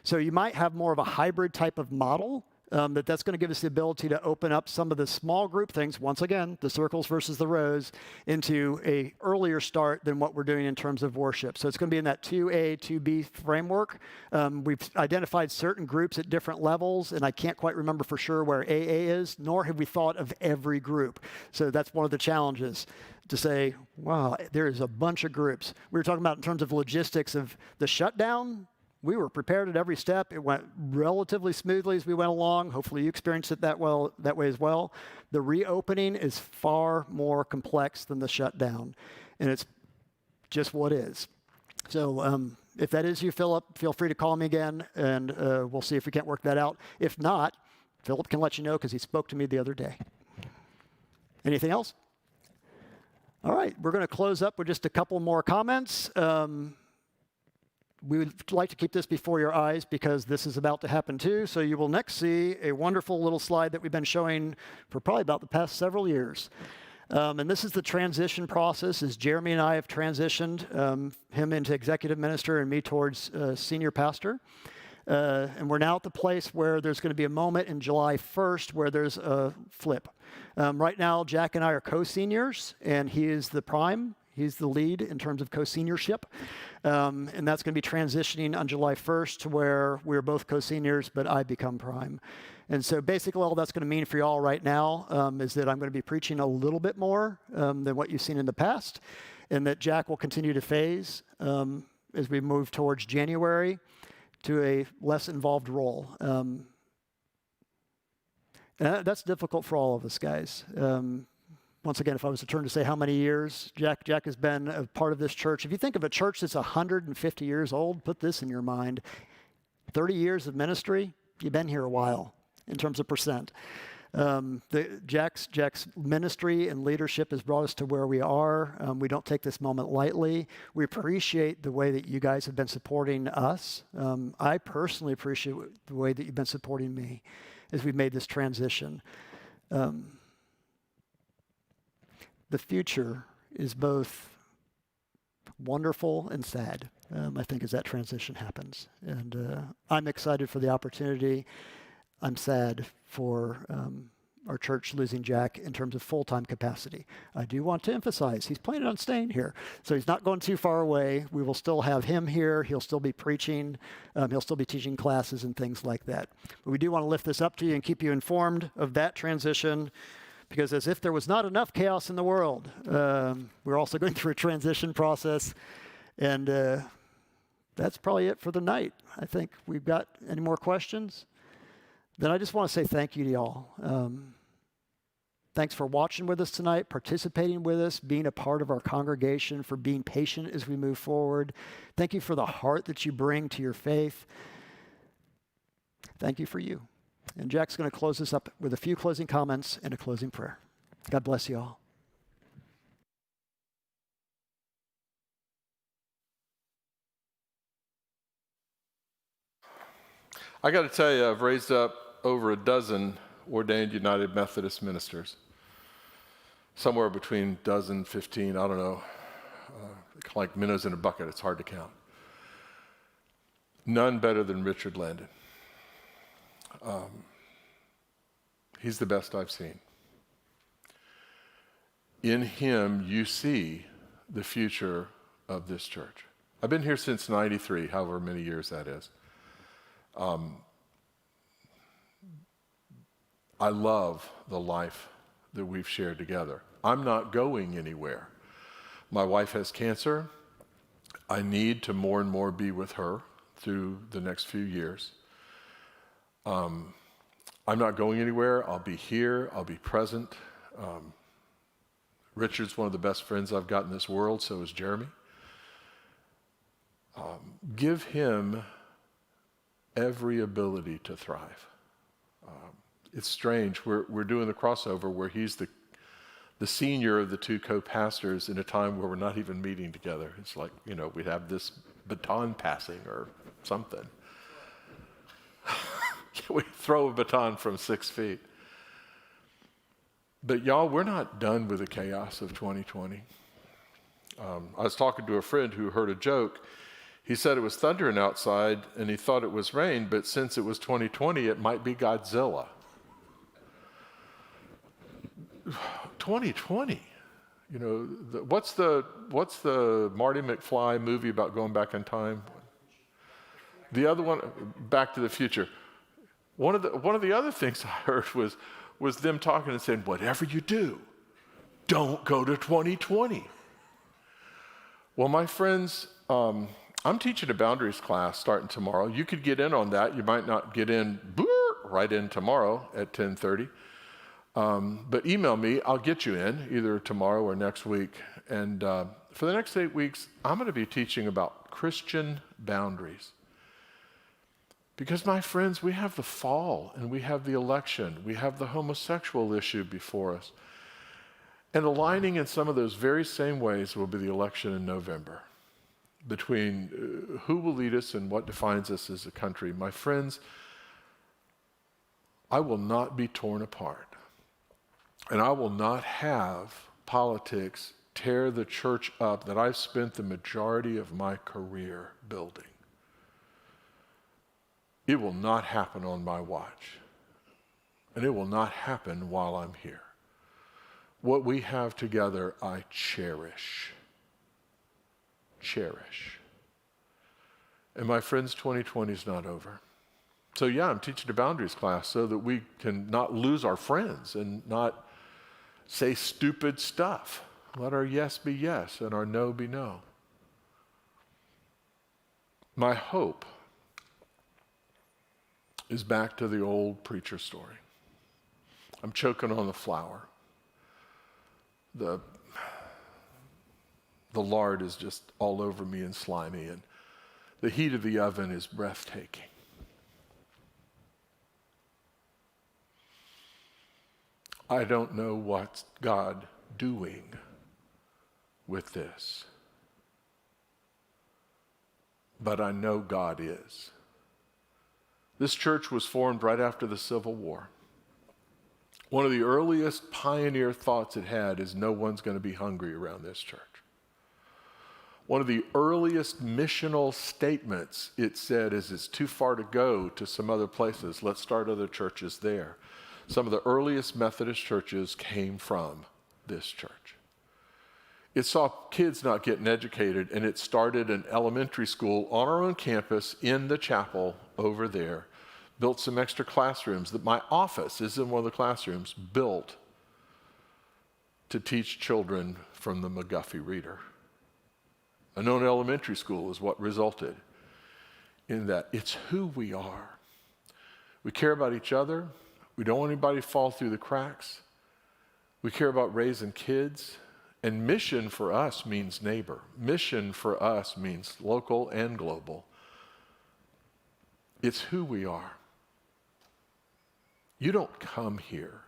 So you might have more of a hybrid type of model that's going to give us the ability to open up some of the small group things, once again, the circles versus the rows, into a earlier start than what we're doing in terms of worship. So it's going to be in that 2A, 2B framework. We've identified certain groups at different levels, and I can't quite remember for sure where AA is, nor have we thought of every group. So that's one of the challenges, to say, wow, there is a bunch of groups. We were talking about in terms of logistics of the shutdown. We were prepared at every step. It went relatively smoothly as we went along. Hopefully you experienced it that way as well. The reopening is far more complex than the shutdown, and it's just what is. So if that is you, Philip, feel free to call me again, and we'll see if we can't work that out. If not, Philip can let you know because he spoke to me the other day. Anything else? All right, we're going to close up with just a couple more comments. We would like to keep this before your eyes because this is about to happen too. So you will next see a wonderful little slide that we've been showing for probably about the past several years. And this is the transition process as Jeremy and I have transitioned him into executive minister and me towards senior pastor. And we're now at the place where there's going to be a moment in July 1st where there's a flip. Right now, Jack and I are co-seniors, and he is the prime. He's the lead in terms of co-seniorship. And that's going to be transitioning on July 1st to where we're both co-seniors, but I become prime. And so basically all that's going to mean for you all right now is that I'm going to be preaching a little bit more than what you've seen in the past, and that Jack will continue to phase as we move towards January to a less involved role. And that's difficult for all of us, guys. Once again, if I was to turn to say how many years, Jack has been a part of this church. If you think of a church that's 150 years old, put this in your mind. 30 years of ministry, you've been here a while in terms of percent. Jack's ministry and leadership has brought us to where we are. We don't take this moment lightly. We appreciate the way that you guys have been supporting us. I personally appreciate the way that you've been supporting me as we've made this transition. The future is both wonderful and sad, I think, as that transition happens. And I'm excited for the opportunity. I'm sad for our church losing Jack in terms of full-time capacity. I do want to emphasize he's planning on staying here, so he's not going too far away. We will still have him here. He'll still be preaching. He'll still be teaching classes and things like that. But we do want to lift this up to you and keep you informed of that transition, because as if there was not enough chaos in the world, we're also going through a transition process. And that's probably it for the night. I think we've got any more questions? Then I just want to say thank you to y'all. Thanks for watching with us tonight, participating with us, being a part of our congregation, for being patient as we move forward. Thank you for the heart that you bring to your faith. Thank you for you. And Jack's going to close us up with a few closing comments and a closing prayer. God bless you all. I got to tell you, I've raised up over a dozen ordained United Methodist ministers. Somewhere between dozen, 15, I don't know. Like minnows in a bucket, it's hard to count. None better than Richard Landon. He's the best I've seen. In him, you see the future of this church. I've been here since 93, however many years that is. I love the life that we've shared together. I'm not going anywhere. My wife has cancer. I need to more and more be with her through the next few years. I'm not going anywhere. I'll be here. I'll be present. Richard's one of the best friends I've got in this world, so is Jeremy. Give him every ability to thrive. It's strange. We're doing the crossover where he's the senior of the two co-pastors in a time where we're not even meeting together. It's like, we have this baton passing or something. We throw a baton from 6 feet. But y'all, we're not done with the chaos of 2020. I was talking to a friend who heard a joke. He said it was thundering outside and he thought it was rain, but since it was 2020, it might be Godzilla. 2020, what's the Marty McFly movie about going back in time? The other one, Back to the Future. One of the other things I heard was them talking and saying, whatever you do, don't go to 2020. Well, my friends, I'm teaching a boundaries class starting tomorrow. You could get in on that. You might not get in right in tomorrow at 10:30. But email me. I'll get you in either tomorrow or next week. And for the next 8 weeks, I'm going to be teaching about Christian boundaries. Because, my friends, we have the fall and we have the election. We have the homosexual issue before us. And aligning in some of those very same ways will be the election in November. Between who will lead us and what defines us as a country. My friends, I will not be torn apart. And I will not have politics tear the church up that I've spent the majority of my career building. It will not happen on my watch. And it will not happen while I'm here. What we have together, I cherish. Cherish. And my friends, 2020 is not over. So yeah, I'm teaching a boundaries class so that we can not lose our friends and not say stupid stuff. Let our yes be yes and our no be no. My hope is back to the old preacher story. I'm choking on the flour. The lard is just all over me and slimy, and the heat of the oven is breathtaking. I don't know what's God doing with this, but I know God is. This church was formed right after the Civil War. One of the earliest pioneer thoughts it had is no one's going to be hungry around this church. One of the earliest missional statements it said is it's too far to go to some other places. Let's start other churches there. Some of the earliest Methodist churches came from this church. It saw kids not getting educated, and it started an elementary school on our own campus in the chapel over there, built some extra classrooms that my office is in one of the classrooms, built to teach children from the McGuffey Reader. Anona Elementary School is what resulted in that. It's who we are. We care about each other. We don't want anybody to fall through the cracks. We care about raising kids. And mission for us means neighbor. Mission for us means local and global. It's who we are. You don't come here.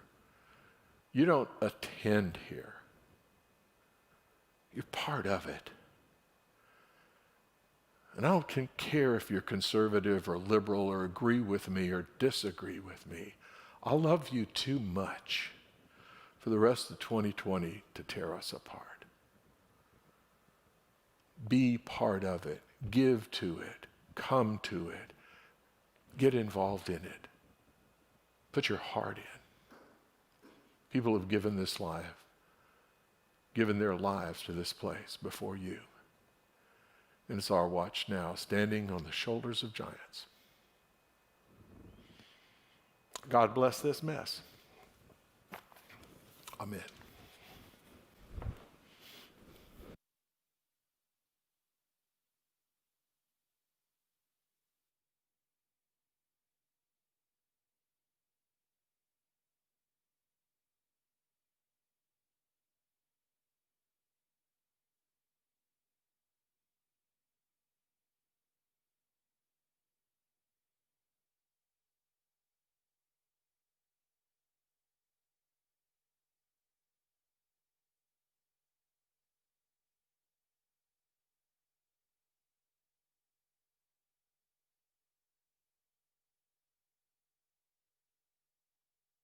You don't attend here. You're part of it. And I don't care if you're conservative or liberal or agree with me or disagree with me. I love you too much for the rest of 2020 to tear us apart. Be part of it. Give to it. Come to it. Get involved in it. Put your heart in. People have given their lives to this place before you. And it's our watch now, standing on the shoulders of giants. God bless this mess. Amen.